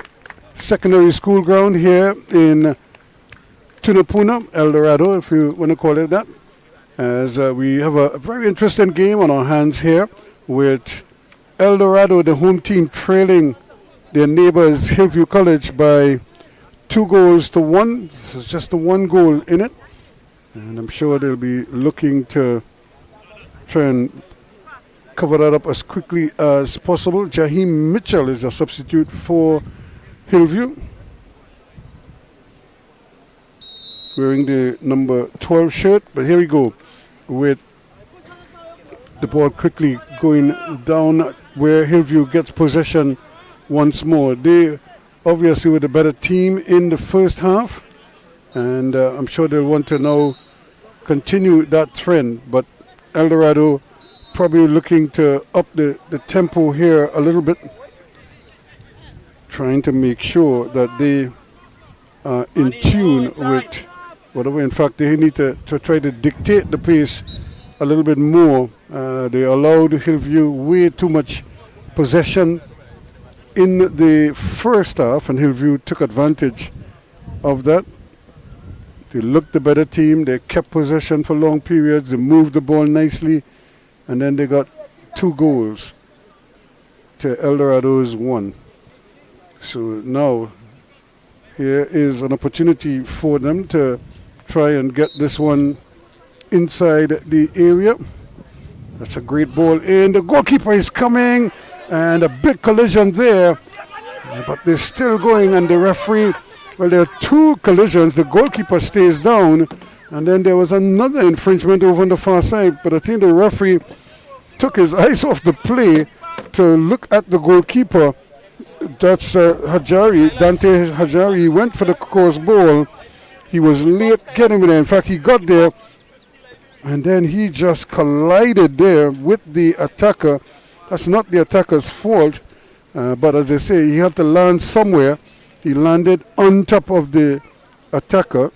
Secondary School ground here in Tunapuna, El Dorado, if you want to call it that. As we have a very interesting game on our hands here with El Dorado, the home team, trailing their neighbors Hillview College by 2-1. So it's just the one goal in it. And I'm sure they'll be looking to try and cover that up as quickly as possible. Jaheim Mitchell is a substitute for Hillview, wearing the number 12 shirt. But here we go with the ball quickly going down where Hillview gets possession once more. They obviously were the better team in the first half, and I'm sure they'll want to now continue that trend. But El Dorado probably looking to up the tempo here a little bit, trying to make sure that they are in tune with whatever. In fact, they need to try to dictate the pace a little bit more. They allowed Hillview way too much possession in the first half, and Hillview took advantage of that. They looked the better team. They kept possession for long periods. They moved the ball nicely, and then they got 2 goals to El Dorado's 1. So now here is an opportunity for them to try and get this one inside the area. That's a great ball in. The goalkeeper is coming, and a big collision there. But they're still going, and the referee, well, there are 2 collisions. The goalkeeper stays down, and then there was another infringement over on the far side. But I think the referee took his eyes off the play to look at the goalkeeper. That's Hajari, Dante Hajari. He went for the cross ball. He was late getting there. In fact, he got there, and then he just collided there with the attacker. That's not the attacker's fault, but as they say, he had to land somewhere. He landed on top of the attacker,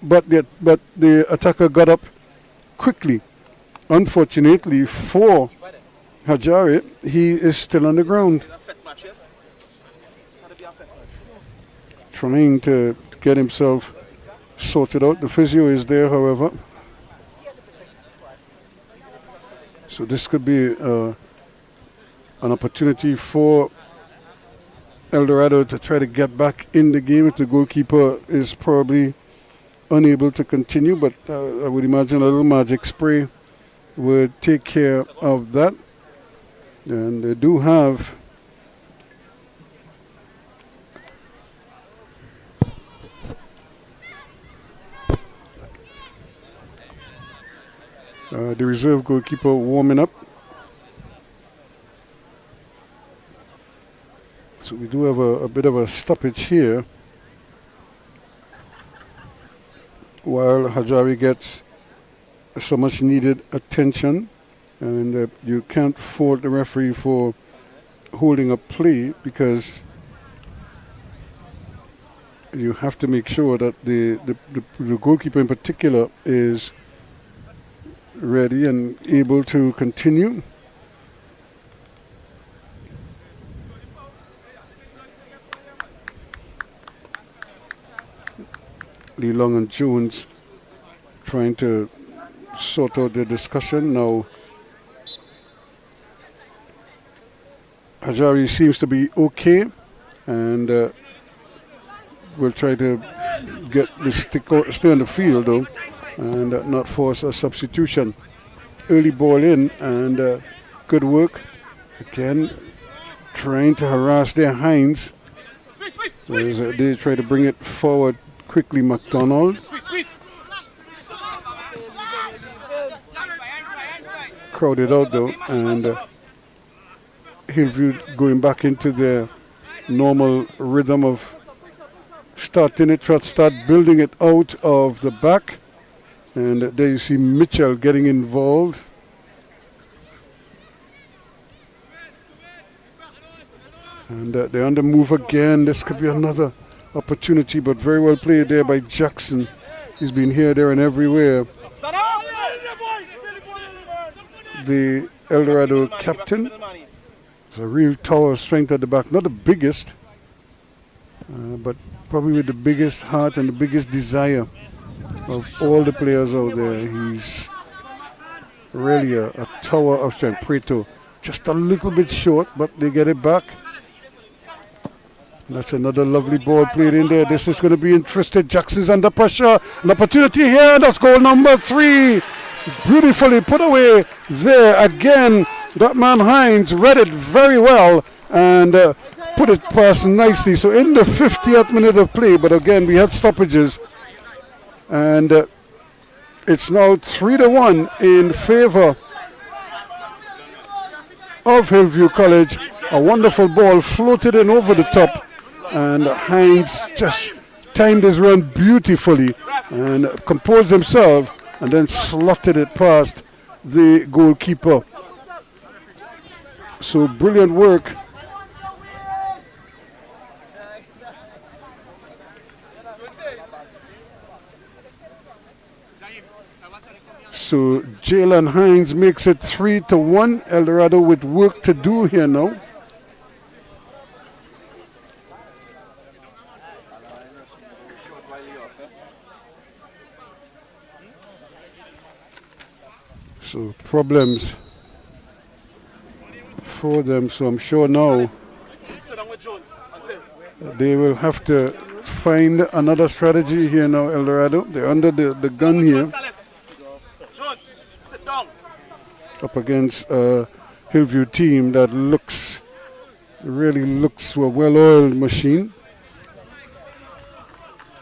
but the attacker got up quickly. Unfortunately for Hajari, he is still on the ground, trying to get himself sorted out. The physio is there, however. So this could be an opportunity for El Dorado to try to get back in the game if the goalkeeper is probably unable to continue. But I would imagine a little magic spray would take care of that. And they do have the reserve goalkeeper warming up. So we do have a bit of a stoppage here while Hajari gets so much needed attention, and you can't fault the referee for holding up play, because you have to make sure that the goalkeeper in particular is ready and able to continue. Lee Long and Jones trying to sort out the discussion now. Hajari seems to be okay, and we'll try to get this stay on the field though, and not force a substitution. Early ball in, and good work again, trying to harass their Hines as they try to bring it forward quickly. McDonald crowded out though, and Hillview going back into their normal rhythm of starting it, start building it out of the back. And there you see Mitchell getting involved. And they're on the move again. This could be another opportunity, but very well played there by Jackson. He's been here, there, and everywhere. The El Dorado captain. It's a real tower of strength at the back. Not the biggest, but probably with the biggest heart and the biggest desire of all the players out there. He's really a tower of strength. Preto just a little bit short, but they get it back. That's another lovely ball played in there. This is going to be interesting. Jackson's under pressure. An opportunity here. That's goal number 3. Beautifully put away there. Again, that man Hines read it very well and put it past nicely. So in the 50th minute of play, but again, we had stoppages. And it's now 3-1 in favor of Hillview College. A wonderful ball floated in over the top. And Hines just timed his run beautifully and composed himself and then slotted it past the goalkeeper. So brilliant work. So Jalen Hines makes it 3-1. El Dorado with work to do here now. So problems for them. So I'm sure now they will have to find another strategy here now, El Dorado. They're under the gun here. Up against a Hillview team that really looks a well-oiled machine.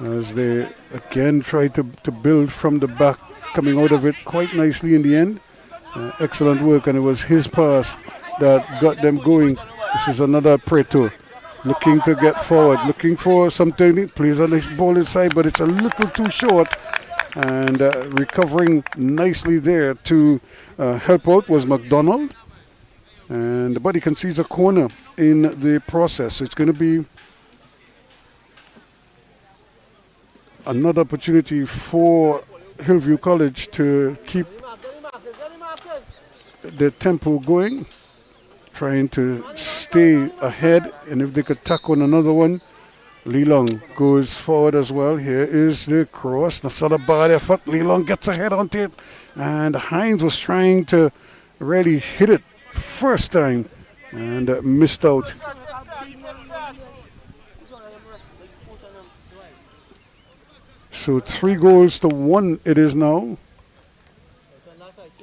As they again try to build from the back, coming out of it quite nicely in the end. Excellent work, and it was his pass that got them going. This is another Preto looking to get forward, looking for some technique. Plays a nice ball inside, but it's a little too short. And recovering nicely there to help out was McDonald. But he concedes a corner in the process. It's going to be another opportunity for Hillview College to keep the tempo going, trying to stay ahead, and if they could tack on another one. Lelong goes forward as well. Here is the cross. That's not a bad effort. Lelong gets ahead on it, and Hines was trying to really hit it first time and missed out. So 3-1 it is now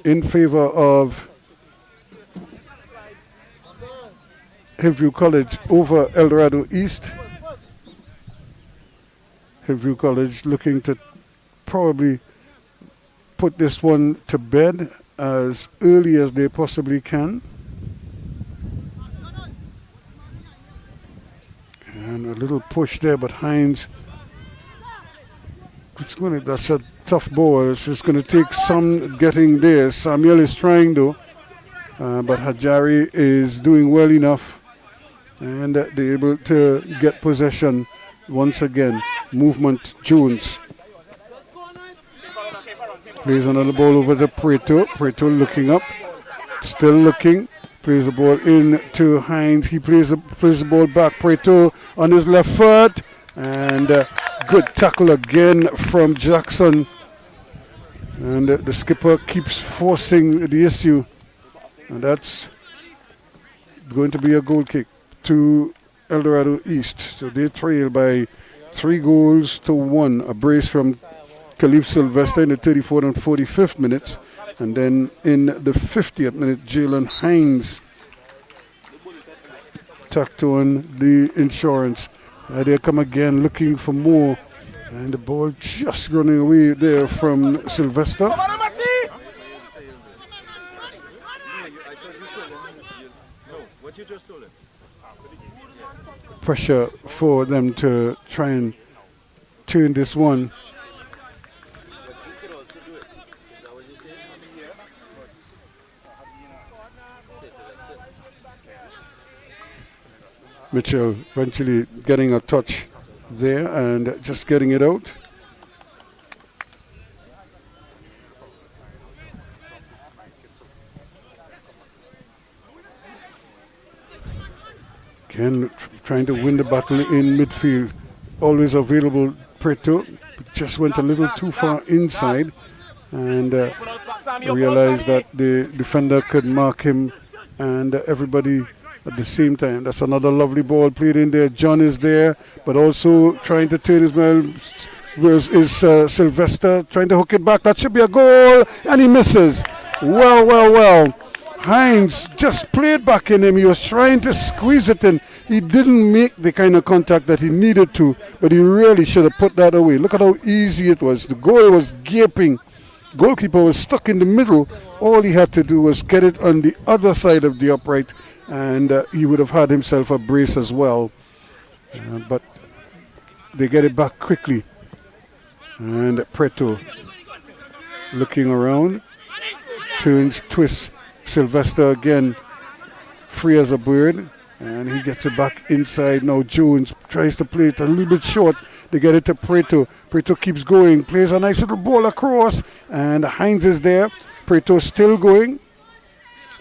in favor of Hillview College over El Dorado East. Hillview College looking to probably put this one to bed as early as they possibly can. And a little push there, but Hines, that's a tough ball. It's just going to take some getting there. Samuel is trying though, but Hajari is doing well enough, and they're able to get possession once again. Movement, Jones plays another ball over to Preto. Preto looking up, still looking. Plays the ball in to Hines. He plays the ball back. Preto on his left foot, and good tackle again from Jackson. And the skipper keeps forcing the issue, and that's going to be a goal kick to El Dorado East. So they trail by 3-1. A brace from Khalif Sylvester in the 34th and 45th minutes. And then in the 50th minute, Jalen Hines tacked on the insurance. They come again looking for more. And the ball just running away there from Sylvester. Pressure for them to try and turn this one. Mitchell eventually getting a touch there and just getting it out. Again, trying to win the battle in midfield. Always available, Preto. Just went a little too far inside and realized that the defender could mark him and everybody at the same time. That's another lovely ball played in there. John is there, but also trying to turn his man is Sylvester trying to hook it back. That should be a goal, and he misses. Well. Hines just played back in him. He was trying to squeeze it in. He didn't make the kind of contact that he needed to, but he really should have put that away. Look at how easy it was. The goal was gaping. Goalkeeper was stuck in the middle. All he had to do was get it on the other side of the upright, and he would have had himself a brace as well. But they get it back quickly. And Preto looking around, turns, twists. Sylvester again, free as a bird, and he gets it back inside. Now Jones tries to play it a little bit short. They get it to Preto. Preto keeps going, plays a nice little ball across, and Hines is there. Preto still going,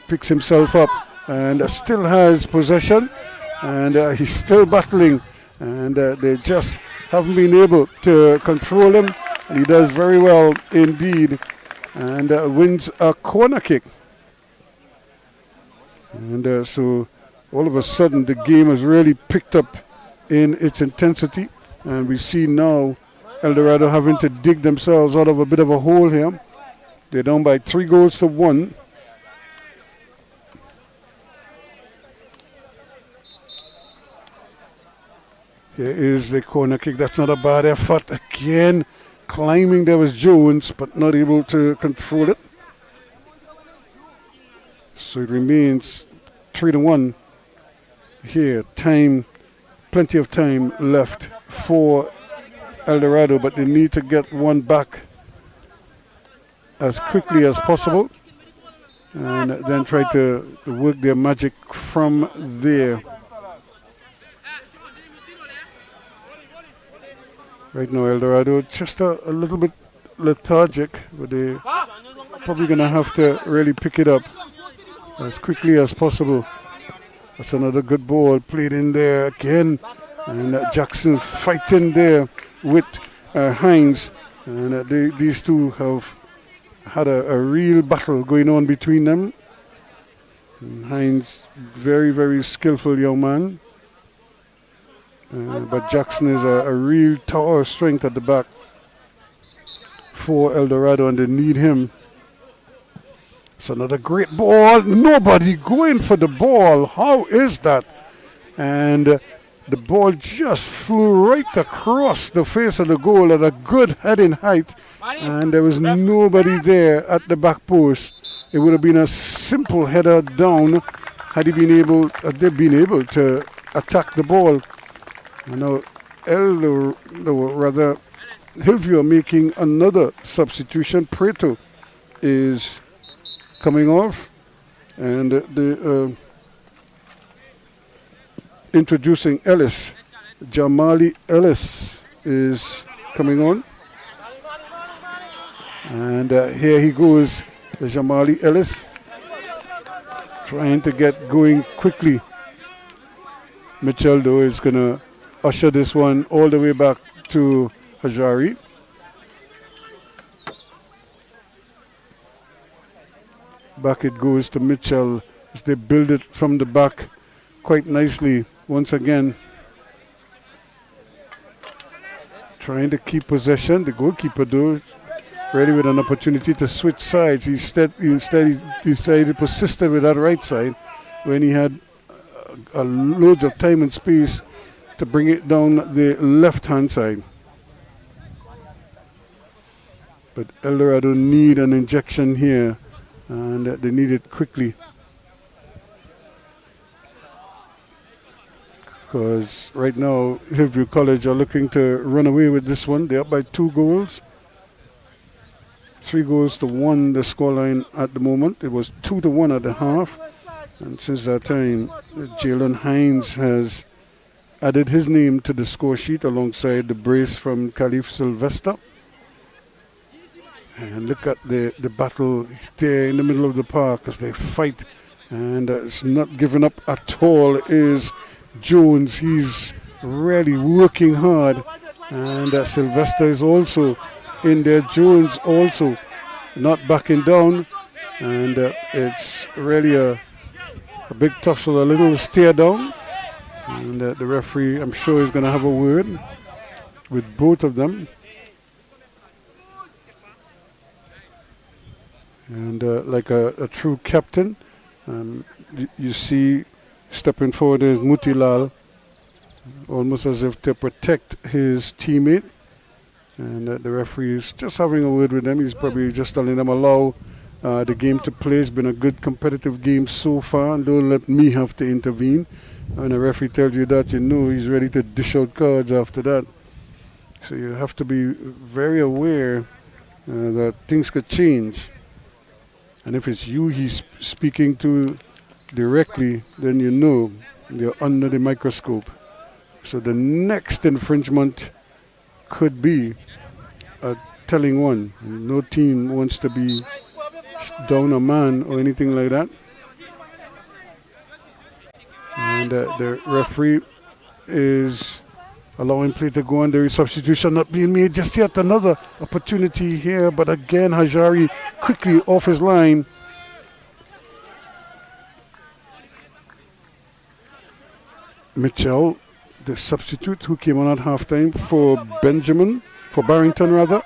picks himself up, and still has possession, and he's still battling, and they just haven't been able to control him, and he does very well indeed, and wins a corner kick. And so all of a sudden the game has really picked up in its intensity, and we see now El Dorado having to dig themselves out of a bit of a hole here. They're down by 3-1. Here is the corner kick. That's not a bad effort. Again, climbing there was Jones, but not able to control it. So it remains 3-1 here. Plenty of time left for El Dorado, but they need to get one back as quickly as possible and then try to work their magic from there. Right now, El Dorado just a little bit lethargic, but they're probably going to have to really pick it up as quickly as possible. That's another good ball played in there again, and Jackson fighting there with Hines, and these two have had a real battle going on between them. And Hines, very, very skillful young man, but Jackson is a real tower of strength at the back for El Dorado, and they need him. It's another great ball. Nobody going for the ball. How is that? And the ball just flew right across the face of the goal at a good heading height. And there was nobody there at the back post. It would have been a simple header down had they been able to attack the ball. You know, Hillview are making another substitution. Preto is coming off, and introducing Ellis. Jamali Ellis is coming on, and here he goes, Jamali Ellis, trying to get going quickly. Mitchell, though, is going to usher this one all the way back to Hajari. Back it goes to Mitchell as they build it from the back quite nicely once again. Trying to keep possession. The goalkeeper, though, ready with an opportunity to switch sides. He decided persisted with that right side when he had loads of time and space to bring it down the left-hand side. But El Dorado need an injection here, and they need it quickly, because right now Hillview College are looking to run away with this one. They're up by 2 goals. 3-1 the scoreline at the moment. It was 2-1 at the half, and since that time Jalen Hines has added his name to the score sheet alongside the brace from Khalif Sylvester. And look at the battle there in the middle of the park as they fight, and it's not giving up at all is Jones, he's really working hard. And Sylvester is also in there. Jones also not backing down. And it's really a big tussle, a little stare down. And the referee, I'm sure, is going to have a word with both of them. And like a true captain, you see stepping forward is Mutilal, almost as if to protect his teammate. And the referee is just having a word with them. He's probably just telling them allow the game to play. It's been a good competitive game so far, and don't let me have to intervene. When a referee tells you that, you know he's ready to dish out cards after that. So you have to be very aware that things could change. And if it's you he's speaking to directly, then you know you're under the microscope. So the next infringement could be a telling one. No team wants to be down a man or anything like that. And the referee is allowing play to go on. There is substitution not being made just yet. Another opportunity here, but again Hajari quickly off his line. Mitchell, the substitute who came on at halftime for Barrington rather.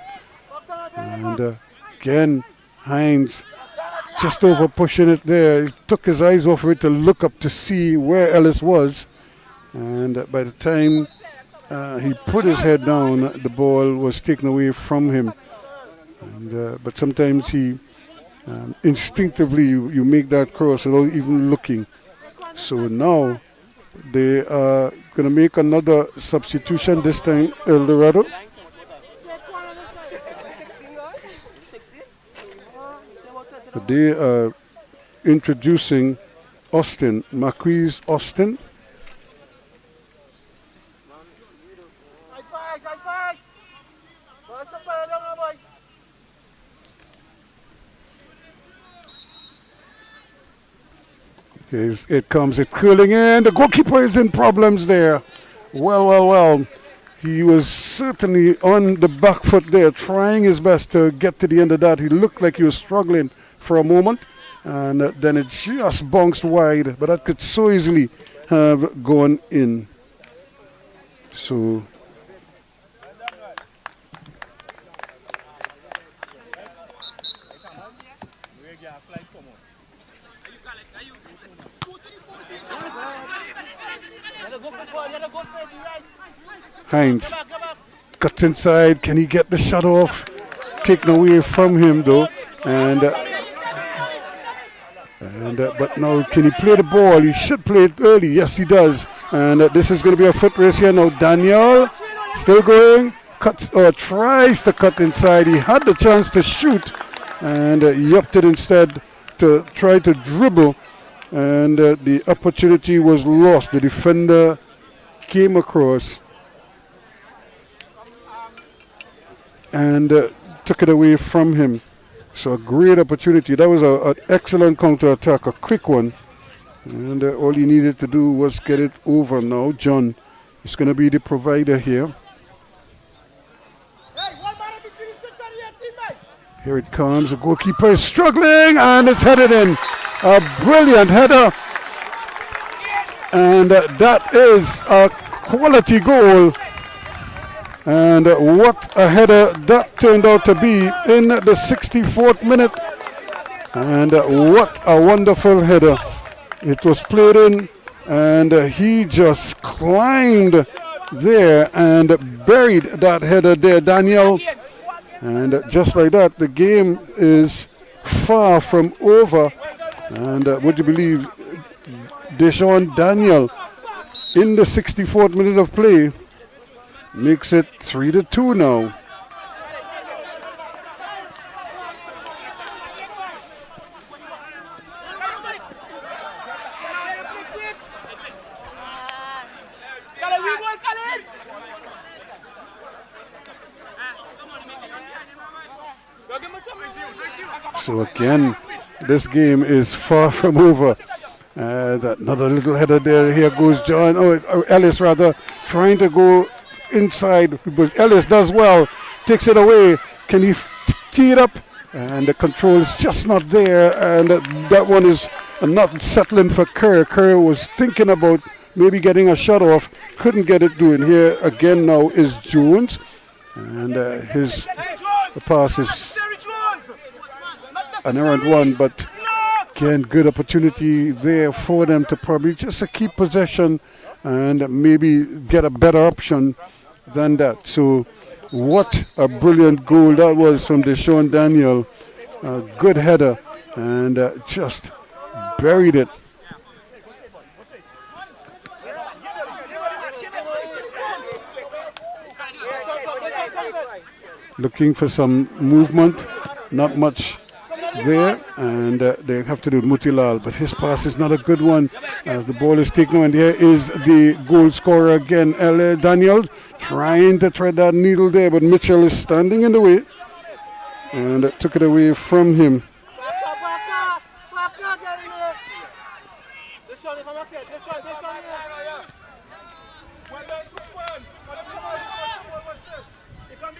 And again Hines just over pushing it there. He took his eyes off it to look up to see where Ellis was. And by the time he put his head down, the ball was taken away from him. And, but sometimes he instinctively you make that cross without even looking. So now they are going to make another substitution, this time El Dorado. They are introducing Austin, Marquise Austin. It comes, it's curling in. The goalkeeper is in problems there. Well. He was certainly on the back foot there, trying his best to get to the end of that. He looked like he was struggling for a moment, and then it just bounced wide. But that could so easily have gone in. So Hines cuts inside. Can he get the shot off? Taken away from him though. But now can he play the ball? He should play it early. Yes, he does. And this is going to be a foot race here now. Daniel still going. Cuts or tries to cut inside. He had the chance to shoot, and he opted instead to try to dribble. And the opportunity was lost. The defender came across and took it away from him. So a great opportunity. That was an excellent counter-attack, a quick one. And all he needed to do was get it over now. John is going to be the provider here. Here it comes. The goalkeeper is struggling, and it's headed in. A brilliant header. And that is a quality goal. And what a header that turned out to be in the 64th minute. And what a wonderful header. It was played in, and he just climbed there and buried that header there, Daniel. And just like that, the game is far from over. And would you believe, Deshaun Daniel in the 64th minute of play makes it 3-2 now. So again, this game is far from over. Another little header there. Here goes John. Ellis rather trying to go inside. But Ellis does well. Takes it away. Can he tee it up? And the control is just not there. And that one is not settling for Kerr. Kerr was thinking about maybe getting a shot off. Couldn't get it doing. Here again now is Jones. And the pass is an errant one, but again, good opportunity there for them to probably just to keep possession and maybe get a better option than that. So what a brilliant goal that was from Deshaun Daniel. A good header and just buried it. Looking for some movement, not much there, and they have to do Mutilal, but his pass is not a good one as the ball is taken. And here is the goal scorer again, Daniels, trying to thread that needle there, but Mitchell is standing in the way and took it away from him.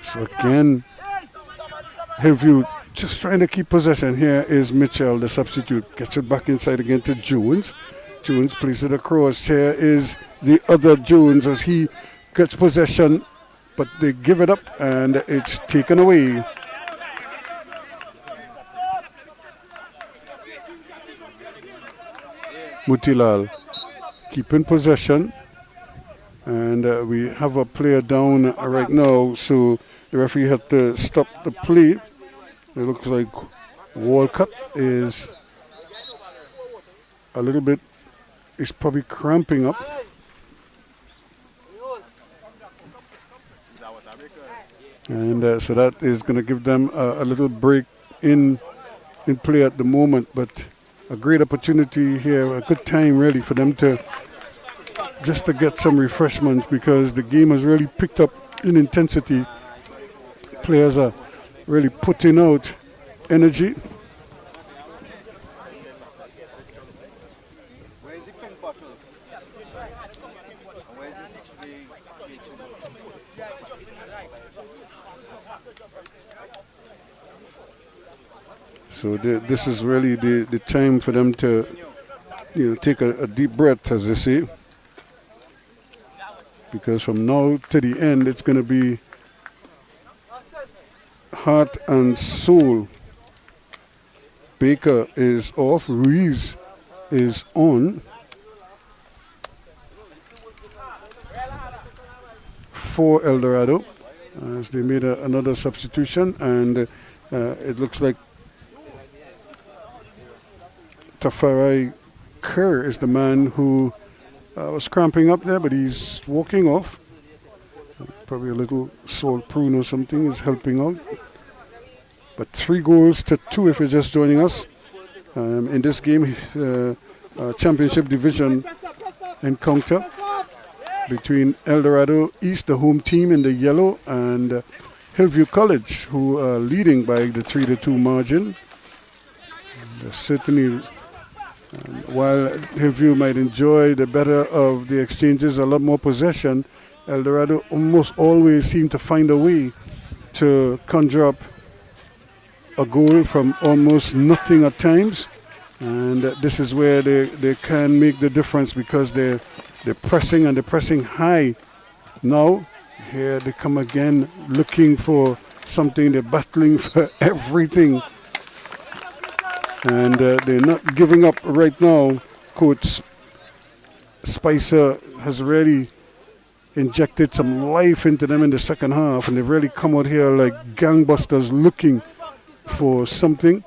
So again, Hillview just trying to keep possession. Here is Mitchell, the substitute. Gets it back inside again to Jones. Jones plays it across. Here is the other Jones as he gets possession, but they give it up and it's taken away. Mutilal keeping possession. And we have a player down right now, so the referee had to stop the play. It looks like Walcott is a little bit, is probably cramping up. And so that is going to give them a little break in play at the moment, but a great opportunity here, a good time really for them to just to get some refreshment because the game has really picked up in intensity. Players are really putting out energy. So this is really the time for them to, take a deep breath, as they say. Because from now to the end, it's going to be heart and soul. Baker is off. Ruiz is on. For El Dorado, as they made another substitution, and it looks like Tafari Kerr is the man who was cramping up there, but he's walking off. Probably a little salt prune or something is helping out. But 3-2 if you're just joining us. In this game, championship division encounter between El Dorado East, the home team in the yellow, and Hillview College, who are leading by the 3-2 margin. Certainly, while Hillview might enjoy the better of the exchanges, a lot more possession, El Dorado almost always seem to find a way to conjure up a goal from almost nothing at times. And this is where they can make the difference because they're pressing and they're pressing high. Now, here they come again looking for something. They're battling for everything. And they're not giving up right now. Coach Spicer has really injected some life into them in the second half, and they've really come out here like gangbusters looking for something.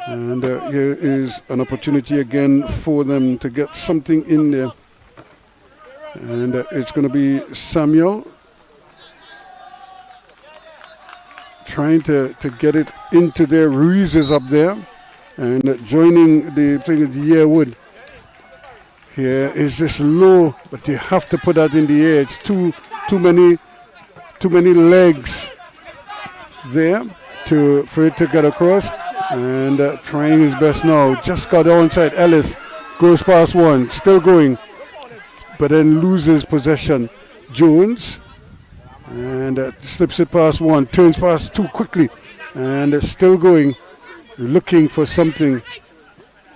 And here is an opportunity again for them to get something in there. And it's going to be Samuel trying to get it into there. Ruiz is up there. And joining the thing is Yearwood. Here is this low, but you have to put that in the air. It's too many legs there for it to get across. And trying his best now. Just got onside. Ellis goes past one, still going, but then loses possession. Jones, and slips it past one, turns past two quickly, and still going, looking for something,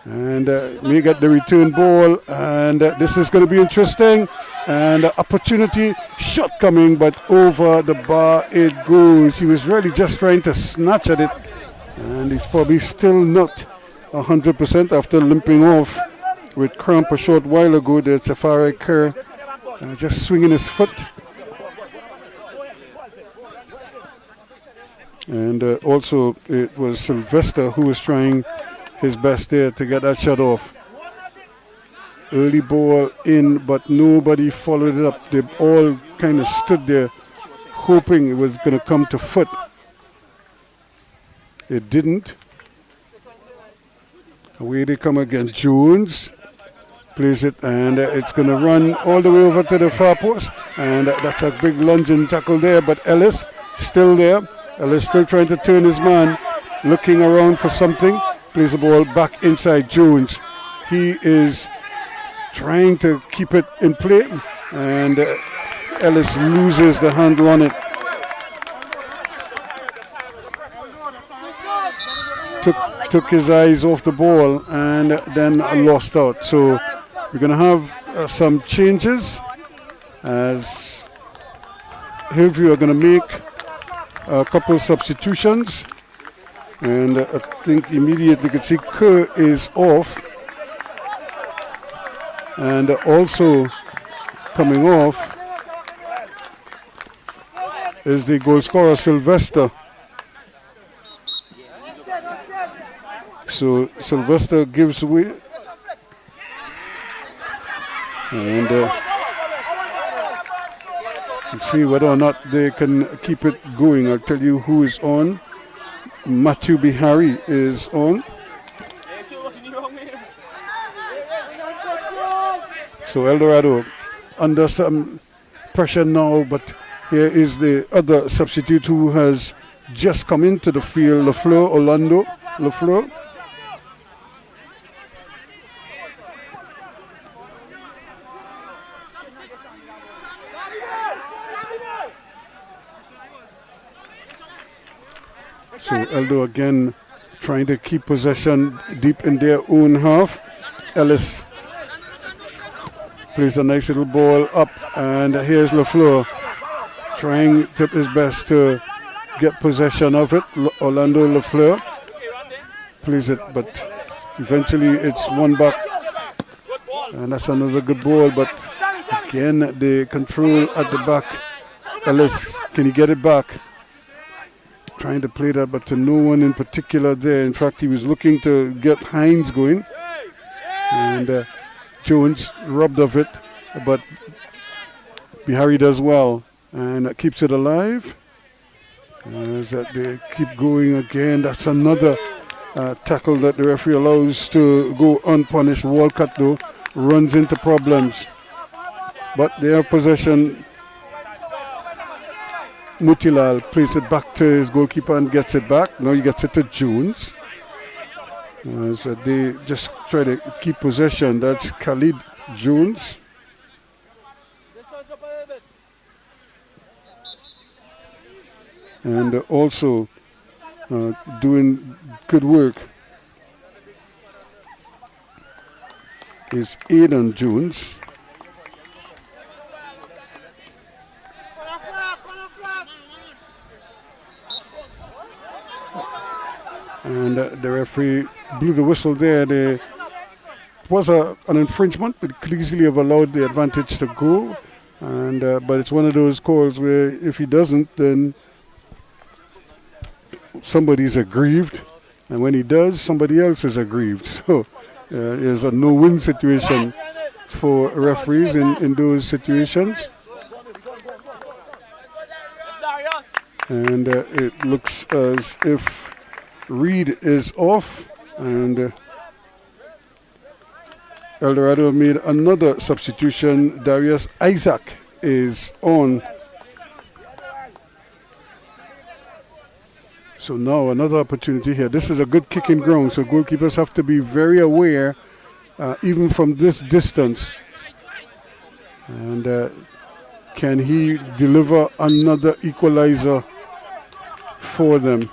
and may get the return ball, and this is going to be interesting, and opportunity, shot coming, but over the bar it goes. He was really just trying to snatch at it, and he's probably still not 100% after limping off with cramp a short while ago. The Tafari Kerr just swinging his foot. And also it was Sylvester who was trying his best there to get that shot off. Early ball in, but nobody followed it up. They all kind of stood there hoping it was going to come to foot. It didn't. Away they come again. Jones plays it, and it's going to run all the way over to the far post, and that's a big lunging tackle there, but Ellis still there. Ellis still trying to turn his man, looking around for something, plays the ball back inside Jones. He is trying to keep it in play, and Ellis loses the handle on it. Took his eyes off the ball and then lost out. So we're going to have some changes as Hillview are going to make a couple substitutions, and I think immediately you can see Kerr is off, and also coming off is the goal scorer Sylvester. So Sylvester gives away, and let's see whether or not they can keep it going. I'll tell you who is on. Matthew Bihari is on. So El Dorado under some pressure now, but here is the other substitute who has just come into the field, Orlando LaFleur. So Eldo again trying to keep possession deep in their own half. Ellis plays a nice little ball up, and here's LaFleur trying his best to get possession of it. Orlando LaFleur plays it, but eventually it's one back, and that's another good ball, but again the control at the back. Ellis, can he get it back? Trying to play that, but to no one in particular there. In fact, he was looking to get Hines going, and Jones robbed of it, but Bihari does well and keeps it alive. As they keep going again, that's another tackle that the referee allows to go unpunished. Walcott though runs into problems, but they have possession. Mutilal plays it back to his goalkeeper and gets it back. Now he gets it to Jones. So they just try to keep possession. That's Khalid Jones. And also doing good work is Aidan Jones. And the referee blew the whistle there. It was an infringement, but could easily have allowed the advantage to go. And but it's one of those calls where if he doesn't, then somebody's aggrieved, and when he does, somebody else is aggrieved. So there's a no-win situation for referees in those situations. And it looks as if Reed is off, and El Dorado made another substitution. Darius Isaac is on. So now another opportunity here. This is a good kicking ground, so goalkeepers have to be very aware even from this distance. And can he deliver another equalizer for them?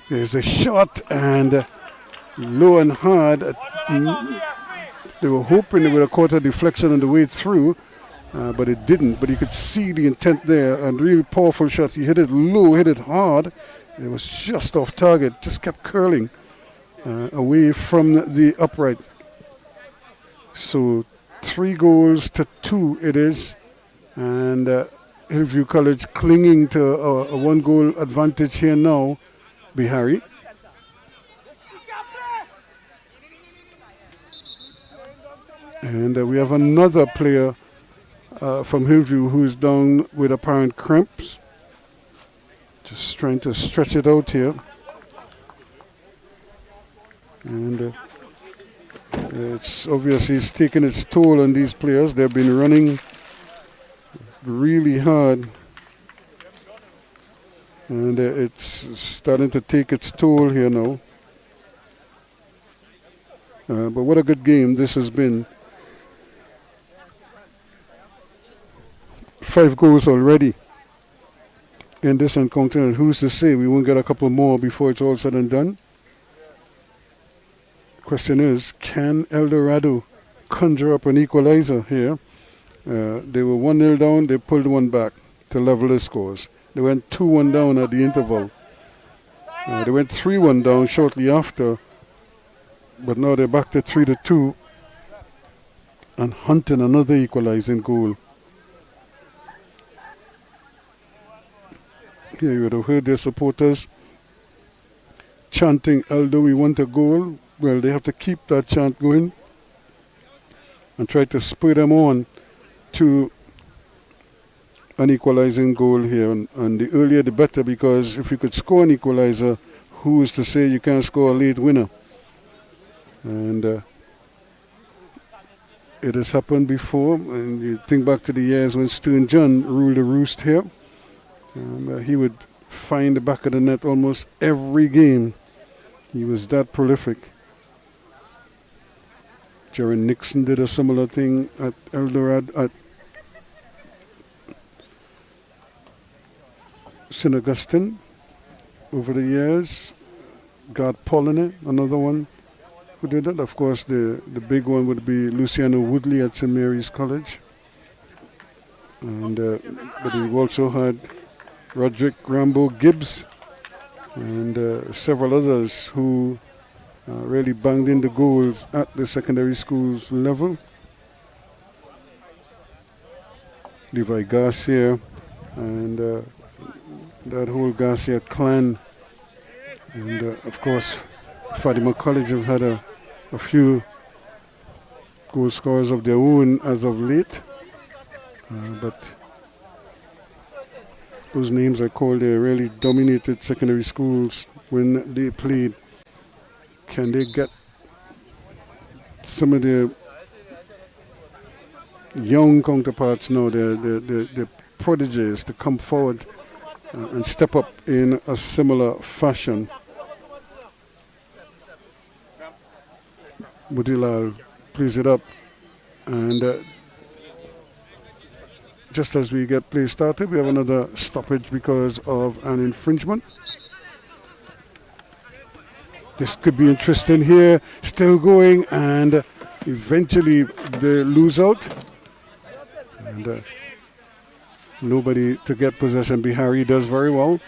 There's a shot, and low and hard. They were hoping they would have caught a deflection on the way through, but it didn't. But you could see the intent there, and really powerful shot. He hit it low, hit it hard. It was just off target, just kept curling away from the upright. So 3-2 it is, and Hillview College clinging to a 1-goal advantage here now. Bihari. And we have another player from Hillview who's down with apparent cramps. Just trying to stretch it out here. And it's obviously it's taking its toll on these players. They've been running really hard. And it's starting to take its toll here now. But what a good game this has been. 5 goals already in this encounter. And who's to say we won't get a couple more before it's all said and done? Question is, can El Dorado conjure up an equalizer here? They were 1-0 down. They pulled one back to level the scores. They went 2-1 down at the interval. They went 3-1 down shortly after, but now they're back to 3-2 and hunting another equalizing goal. Here you would have heard their supporters chanting, "Eldo, we want a goal." Well, they have to keep that chant going and try to spur them on to an equalizing goal here, and the earlier the better, because if you could score an equalizer, who is to say you can't score a late winner? And it has happened before, and you think back to the years when Stern John ruled the roost here. He would find the back of the net almost every game. He was that prolific. Jaron Nixon did a similar thing at El Dorado, at St. Augustine over the years. God Polliner, another one who did that. Of course, the big one would be Luciano Woodley at St. Mary's College. And but we also had Roderick Rambo Gibbs and several others who really banged in the goals at the secondary schools level. Levi Garcia and that whole Garcia clan. And of course, Fatima College have had a few goal scorers of their own as of late. But those names I called, they really dominated secondary schools when they played. Can they get some of the young counterparts now, the prodigies, to come forward and step up in a similar fashion? Budilal plays it up, and just as we get play started, we have another stoppage because of an infringement. This could be interesting here. Still going, and eventually they lose out. And nobody to get possession. Bihari does very well.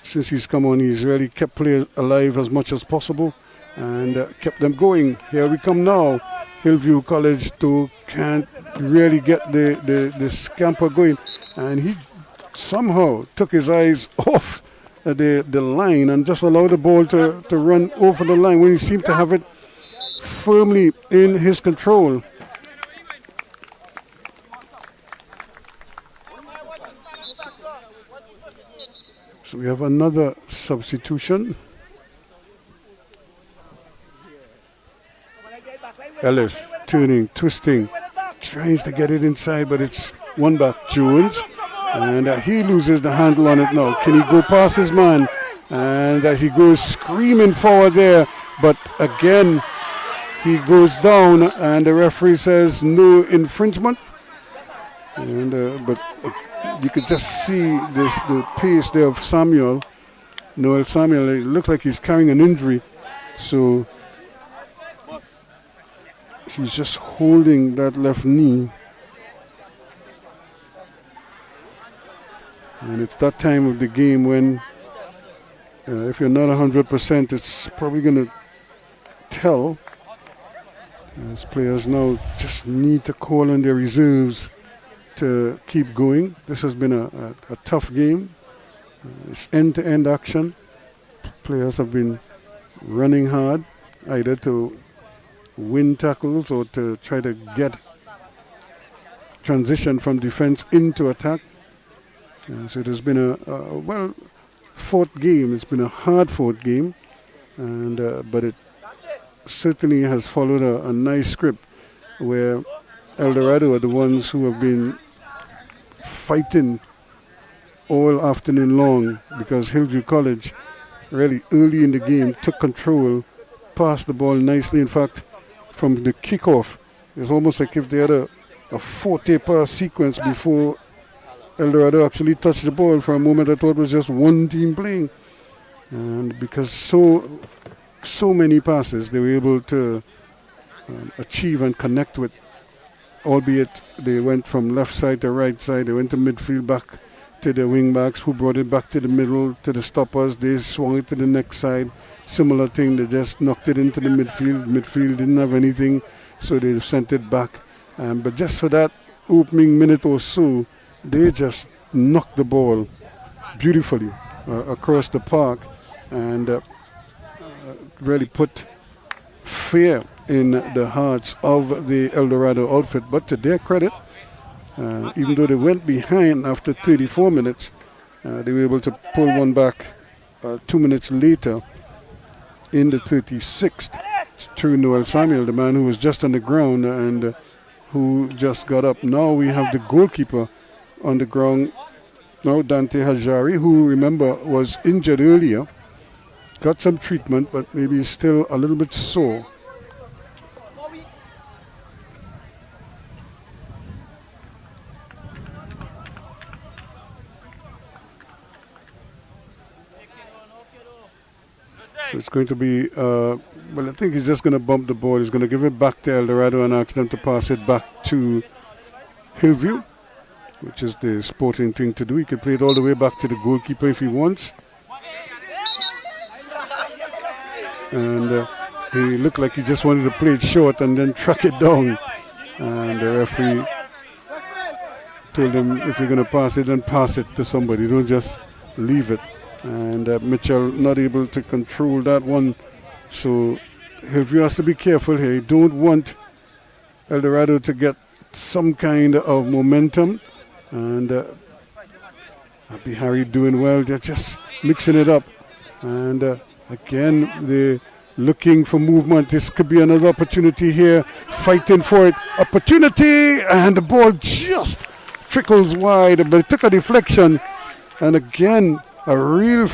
Since he's come on, he's really kept play alive as much as possible and kept them going. Here we come now. Hillview College too can't really get the scamper going, and he somehow took his eyes off the line and just allowed the ball to run over the line when he seemed to have it firmly in his control. So we have another substitution. Ellis turning, twisting, tries to get it inside, but it's one back, Jones. And he loses the handle on it now. Can he go past his man? And he goes screaming forward there. But again, He goes down, and the referee says no infringement. And but you could just see the pace there of Noel Samuel. It looks like he's carrying an injury, so he's just holding that left knee. And it's that time of the game when, if you're not 100%, it's probably going to tell. As players now just need to call on their reserves to keep going. This has been a tough game. It's end-to-end action. Players have been running hard, either to win tackles or to try to get transition from defense into attack. So it has been a well-fought game. It's been a hard-fought game, and but it certainly has followed a nice script where El Dorado are the ones who have been fighting all afternoon long, because Hillview College really early in the game took control, passed the ball nicely. In fact, from the kickoff, it's almost like if they had a 40-pass sequence before El Dorado actually touched the ball. For a moment I thought it was just one team playing, and because so many passes they were able to achieve and connect with, albeit they went from left side to right side. They went to midfield, back to the wing backs, who brought it back to the middle to the stoppers. They swung it to the next side, similar thing. They just knocked it into the midfield didn't have anything, so they sent it back, but just for that opening minute or so, they just knocked the ball beautifully across the park, and really put fear in the hearts of the El Dorado outfit. But to their credit, even though they went behind after 34 minutes, they were able to pull one back 2 minutes later in the 36th through Noel Samuel, the man who was just on the ground and who just got up. Now we have the goalkeeper on the ground now, Dante Hajari, who, remember, was injured earlier, got some treatment, but maybe is still a little bit sore. So it's going to be, well, I think he's just going to bump the ball. He's going to give it back to El Dorado and ask them to pass it back to Hillview, which is the sporting thing to do. He could play it all the way back to the goalkeeper if he wants. And he looked like he just wanted to play it short and then track it down. And the referee told him, if you're going to pass it, then pass it to somebody. Don't just leave it. And Mitchell not able to control that one. So Hillview has to be careful here. You don't want El Dorado to get some kind of momentum. And Happy Harry doing well. They're just mixing it up. And again, they're looking for movement. This could be another opportunity here. Fighting for it. Opportunity! And the ball just trickles wide. But it took a deflection. And again, a real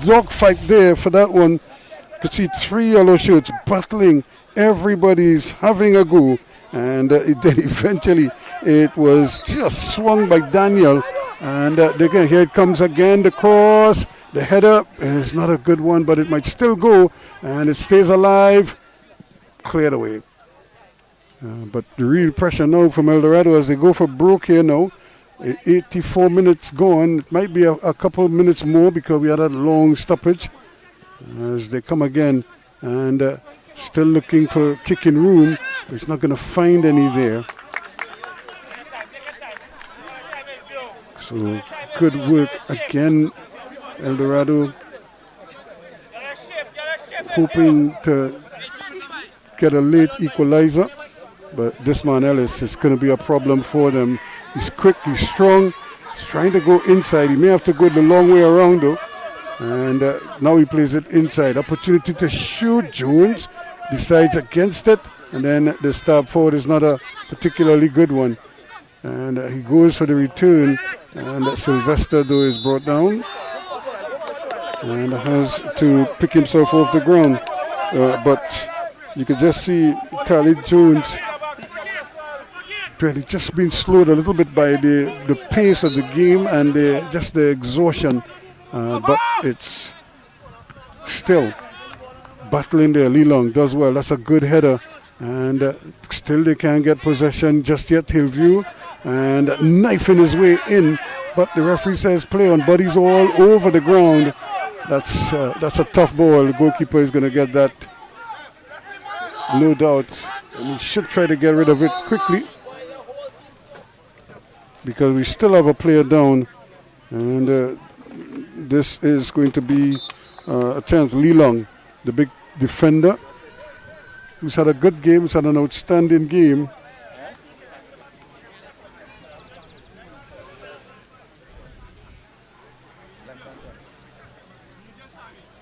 dogfight there for that one. You could see 3 yellow shirts battling. Everybody's having a go. And then eventually it was just swung by Daniel. And again, here it comes again, the cross. The header is not a good one, but it might still go. And it stays alive. Cleared away. But the real pressure now from El Dorado as they go for broke here now. 84 minutes gone. It might be a couple of minutes more because we had a long stoppage. As they come again and still looking for kicking room. He's not going to find any there. So good work again, El Dorado, hoping to get a late equalizer, but this man Ellis is going to be a problem for them. He's quick, he's strong, he's trying to go inside. He may have to go the long way around though, and now he plays it inside. Opportunity to shoot. Jones decides against it, and then the stab forward is not a particularly good one. And he goes for the return, and Sylvester though is brought down and has to pick himself off the ground. But You could just see Khalid Jones really just being slowed a little bit by the pace of the game and just the exhaustion. But it's still battling there. Lee Long does well. That's a good header. And still they can't get possession just yet, Hillview. And knifing his way in. But the referee says play on. Bodies all over the ground. That's a tough ball. The goalkeeper is going to get that. No doubt. And he should try to get rid of it quickly. Because we still have a player down. And this is going to be a chance. Lee Long, the big defender, who's had a good game, who's had an outstanding game.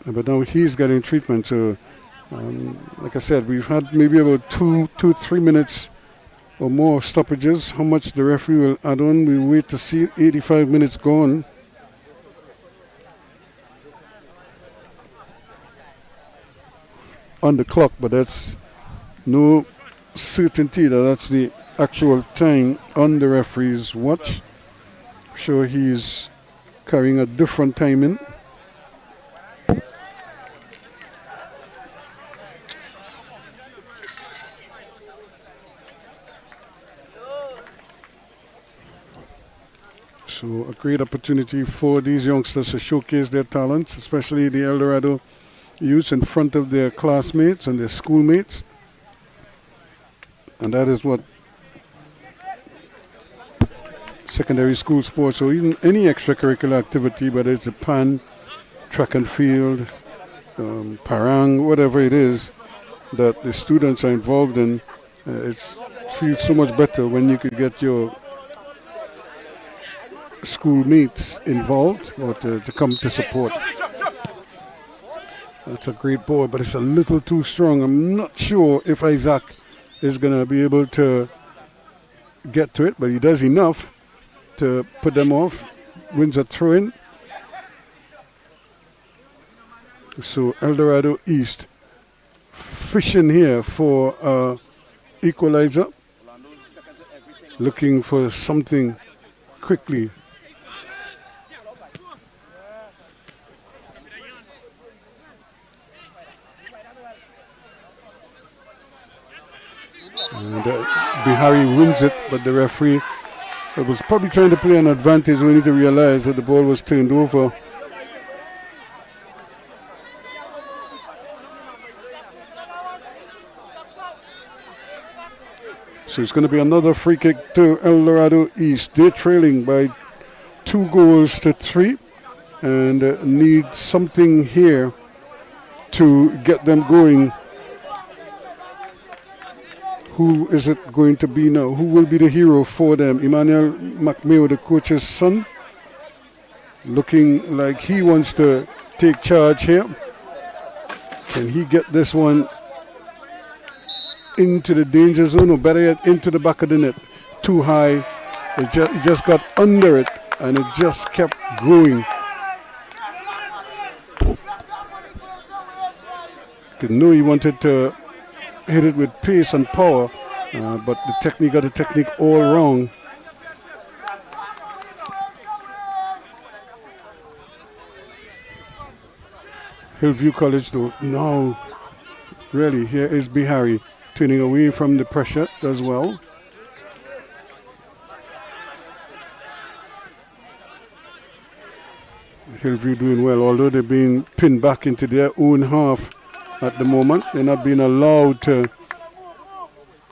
But now he's getting treatment. So, like I said, we've had maybe about 3 minutes or more stoppages. How much the referee will add on, we wait to see. 85 minutes gone. On the clock, but that's no certainty that that's the actual time on the referee's watch. I'm sure he's carrying a different timing. So a great opportunity for these youngsters to showcase their talents, especially the El Dorado youths in front of their classmates and their schoolmates. And that is what secondary school sports or even any extracurricular activity, whether it's the PAN, track and field, parang, whatever it is that the students are involved in, it feels so much better when you could get your schoolmates involved or to come to support. That's a great ball, but it's a little too strong. I'm not sure if Isaac is going to be able to get to it, but he does enough to put them off. Wins a throw-in. So El Dorado East fishing here for equalizer, looking for something quickly. And Bihari wins it, but the referee was probably trying to play an advantage only to realize that the ball was turned over. So it's going to be another free kick to El Dorado East. They're trailing by 2-3 and need something here to get them going. Who is it going to be now? Who will be the hero for them? Emmanuel McMayo, the coach's son, looking like he wants to take charge here. Can he get this one into the danger zone, or better yet, into the back of the net? Too high. It just got under it, and it just kept going. You know he wanted to hit it with pace and power, but the technique got the technique all wrong. Hillview College though, now really here is Bihari turning away from the pressure, does well. Hillview doing well, although they're being pinned back into their own half at the moment. They're not being allowed to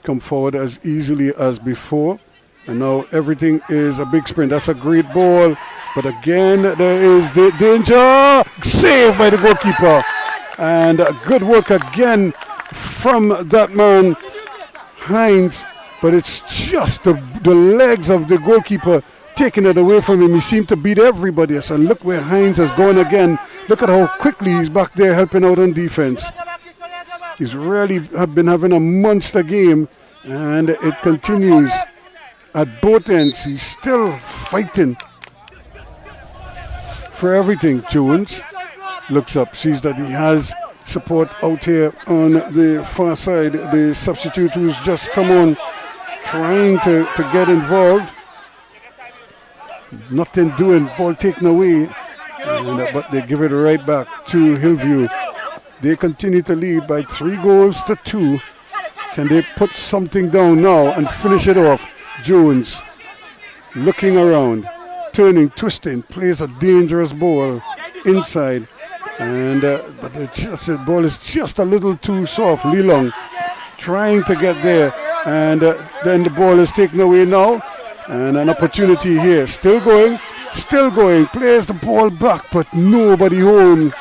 come forward as easily as before. And now everything is a big sprint. That's a great ball. But again, there is the danger. Saved by the goalkeeper. And good work again from that man, Hines. But it's just the legs of the goalkeeper taking it away from him. He seemed to beat everybody else. And look where Hines has gone again. Look at how quickly he's back there helping out on defense. He's really been having a monster game, and it continues at both ends. He's still fighting for everything. Jones looks up, sees that he has support out here on the far side. The substitute who's just come on, trying to get involved. Nothing doing, ball taken away, but they give it right back to Hillview. They continue to lead by 3 goals to 2. Can they put something down now and finish it off? Jones looking around, turning, twisting, plays a dangerous ball inside, and but the ball is just a little too soft. Lilong trying to get there, and then the ball is taken away now, and an opportunity here. Still going, plays the ball back, but nobody home.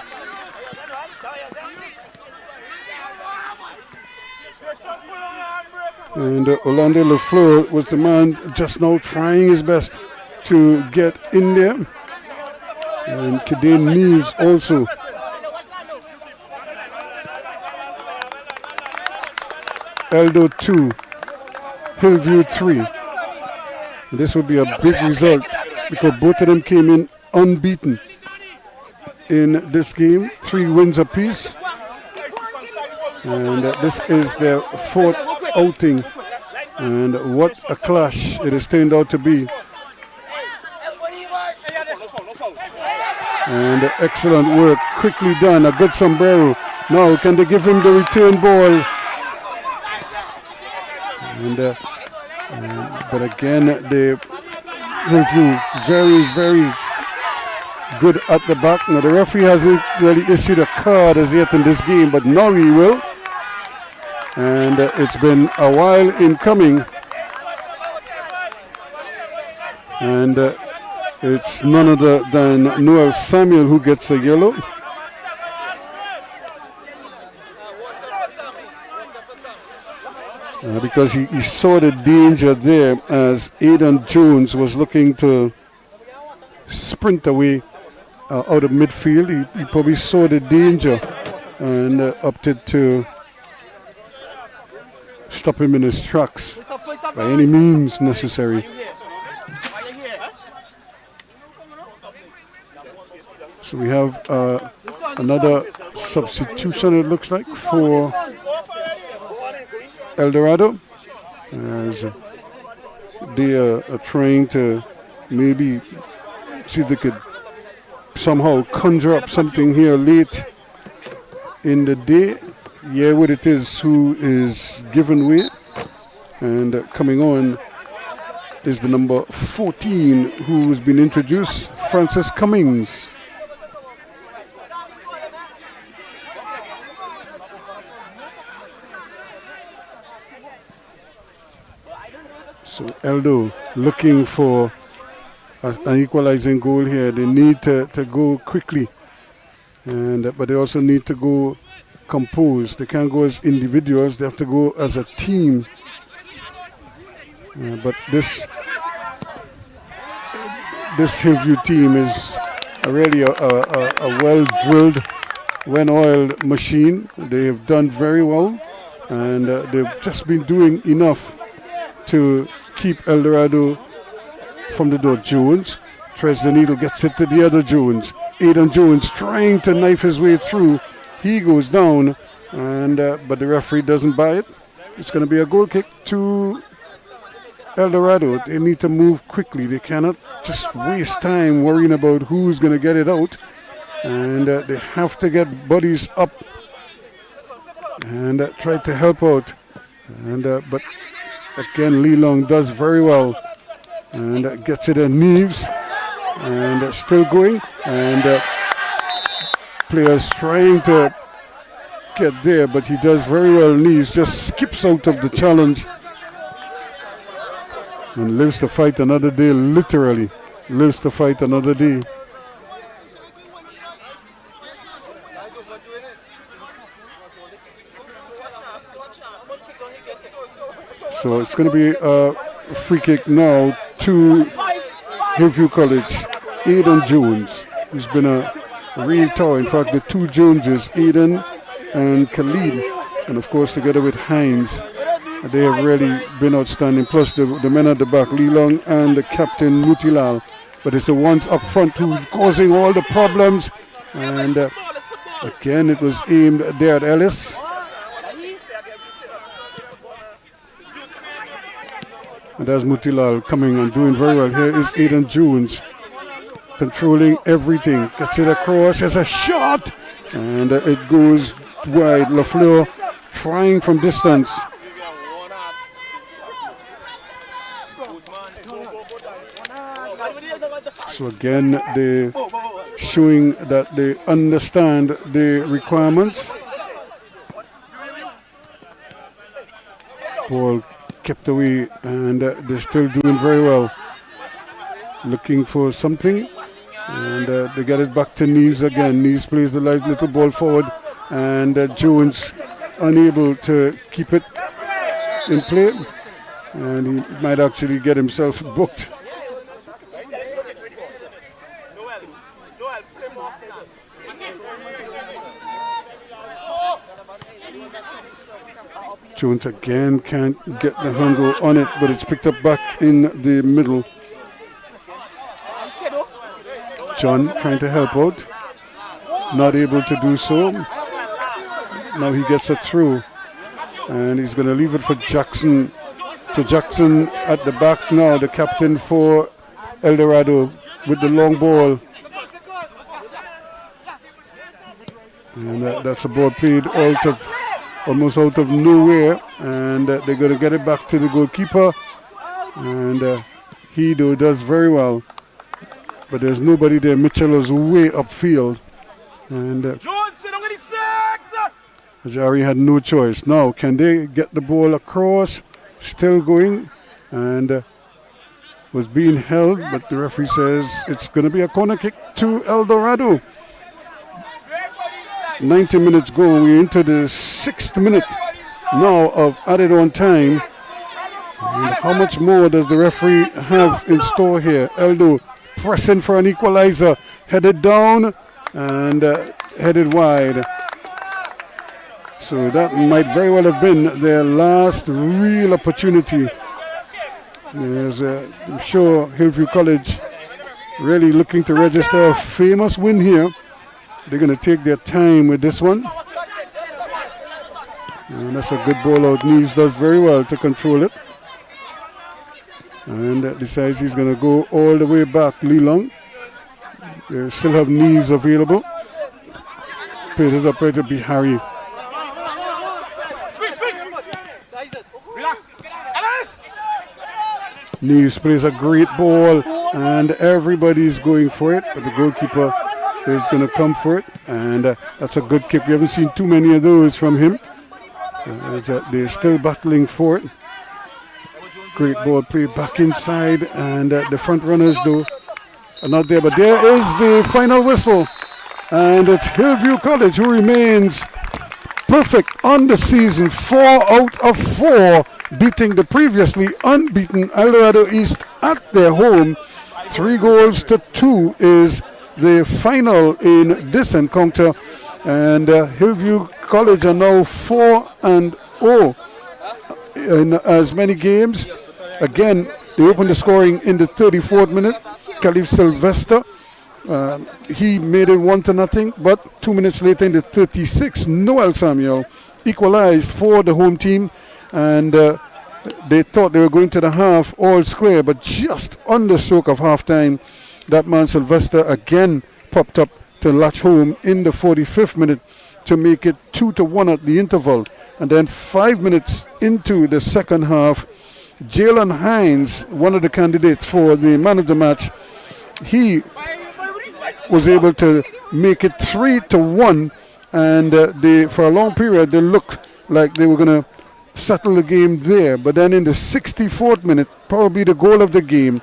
And Orlando Lafleur was the man just now trying his best to get in there. And Kidane Neves also. Eldo 2, Hillview 3. This would be a big result because both of them came in unbeaten in this game. 3 wins apiece. And this is their 4th outing, and what a clash it has turned out to be. And excellent work, quickly done, a good sombrero. Now can they give him the return ball? But again, they Hillview very good at the back. Now the referee hasn't really issued a card as yet in this game, but now he will. And it's been a while in coming, and it's none other than Noel Samuel who gets a yellow. Because he saw the danger there as Aidan Jones was looking to sprint away out of midfield. He probably saw the danger and opted to stop him in his tracks by any means necessary. So we have another substitution, it looks like, for El Dorado, as they are trying to maybe see if they could somehow conjure up something here late in the day. Yeah, what it is, who is giving way, and coming on is the number 14 who's been introduced, Francis Cummings. So Eldo looking for an equalizing goal here. They need to go quickly, but they also need to go composed. They can't go as individuals, they have to go as a team. But this Hillview team is really a well-drilled, well-oiled machine. They have done very well, and they've just been doing enough to keep El Dorado from the door. Jones threads the needle, gets it to the other Jones. Aidan Jones trying to knife his way through. He goes down, and but the referee doesn't buy it. It's going to be a goal kick to El Dorado. They need to move quickly. They cannot just waste time worrying about who's going to get it out. And they have to get bodies up and try to help out. And but again, Lee Long does very well and gets it in Neves, and still going, and players trying to get there, but he does very well. Neves just skips out of the challenge and lives to fight another day, literally lives to fight another day. So it's going to be a free kick now to Hillview College. Aidan Jones, who's been a real tower. In fact, the two Joneses, Aidan and Khalid, and of course together with Hines, they have really been outstanding. Plus the men at the back, Lee Long and the captain Mutilal. But it's the ones up front who are causing all the problems. And Again, it was aimed there at Ellis. And there's Mutilal coming and doing very well. Here is Aidan Jones controlling everything. Gets it across. There's a shot. And it goes wide. Lafleur trying from distance. So again, they're showing that they understand the requirements. Ball kept away, and they're still doing very well. Looking for something, and they get it back to Neves again. Neves plays the light little ball forward, and Jones unable to keep it in play, and he might actually get himself booked. Jones again can't get the handle on it, but it's picked up back in the middle. John trying to help out, not able to do so. Now he gets it through, and he's going to leave it for Jackson. So Jackson at the back now, the captain for El Dorado with the long ball. And that's a ball played almost out of nowhere, and they're going to get it back to the goalkeeper, and he does very well, but there's nobody there. Mitchell is way upfield, and Ajari had no choice. Now can they get the ball across? Still going, and was being held, but the referee says it's going to be a corner kick to El Dorado. 90 minutes go, we're into the 6th minute now of added on time. And how much more does the referee have in store here? Eldo pressing for an equalizer, headed down and headed wide. So that might very well have been their last real opportunity. There's, I'm sure Hillview College really looking to register a famous win here. They're going to take their time with this one. And that's a good ball out. Neves does very well to control it. And decides he's going to go all the way back. Lee Long. They still have Neves available. Played it up right to Bihari. Neves plays a great ball, and everybody's going for it, but the goalkeeper is going to come for it, and that's a good kick. We haven't seen too many of those from him. They're still battling for it. Great ball played back inside, and the front runners though are not there, but there is the final whistle, and it's Hillview College who remains perfect on the season, 4 out of 4, beating the previously unbeaten El Dorado East at their home. 3-2 is the final in this encounter, and Hillview College are now 4-0 in as many games. Again, they opened the scoring in the 34th minute. Khalif Sylvester, he made it 1-0, but 2 minutes later in the 36th, Noel Samuel equalized for the home team, and they thought they were going to the half all square, but just on the stroke of halftime, that man Sylvester again popped up to latch home in the 45th minute to make it 2-1 at the interval. And then 5 minutes into the second half, Jalen Hines, one of the candidates for the man of the match, he was able to make it 3-1, and for a long period they looked like they were going to settle the game there. But then in the 64th minute, probably the goal of the game,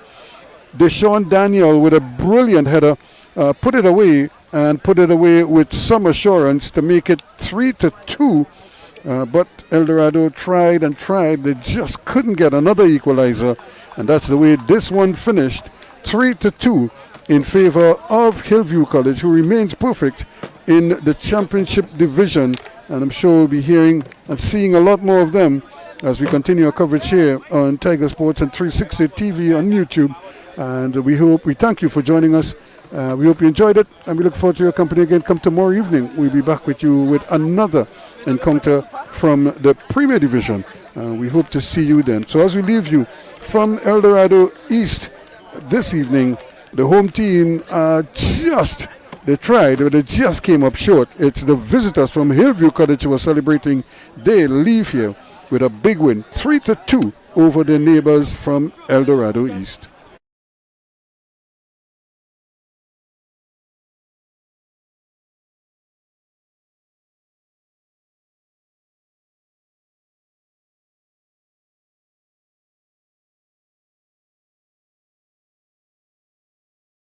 Deshaun Daniel with a brilliant header put it away, and put it away with some assurance to make it 3-2. But El Dorado tried and tried. They just couldn't get another equalizer, and that's the way this one finished, 3-2 in favor of Hillview College, who remains perfect in the championship division. And I'm sure we'll be hearing and seeing a lot more of them as we continue our coverage here on Tiger Sports and 360 TV on YouTube. And we thank you for joining us, We hope you enjoyed it, and we look forward to your company again. Come tomorrow evening. We'll be back with you with another encounter from the Premier Division. We hope to see you then. So as we leave you from El Dorado East this evening, the home team they tried, but they just came up short. It's the visitors from Hillview Cottage who are celebrating. They leave here with a big win, 3-2 over their neighbors from El Dorado East.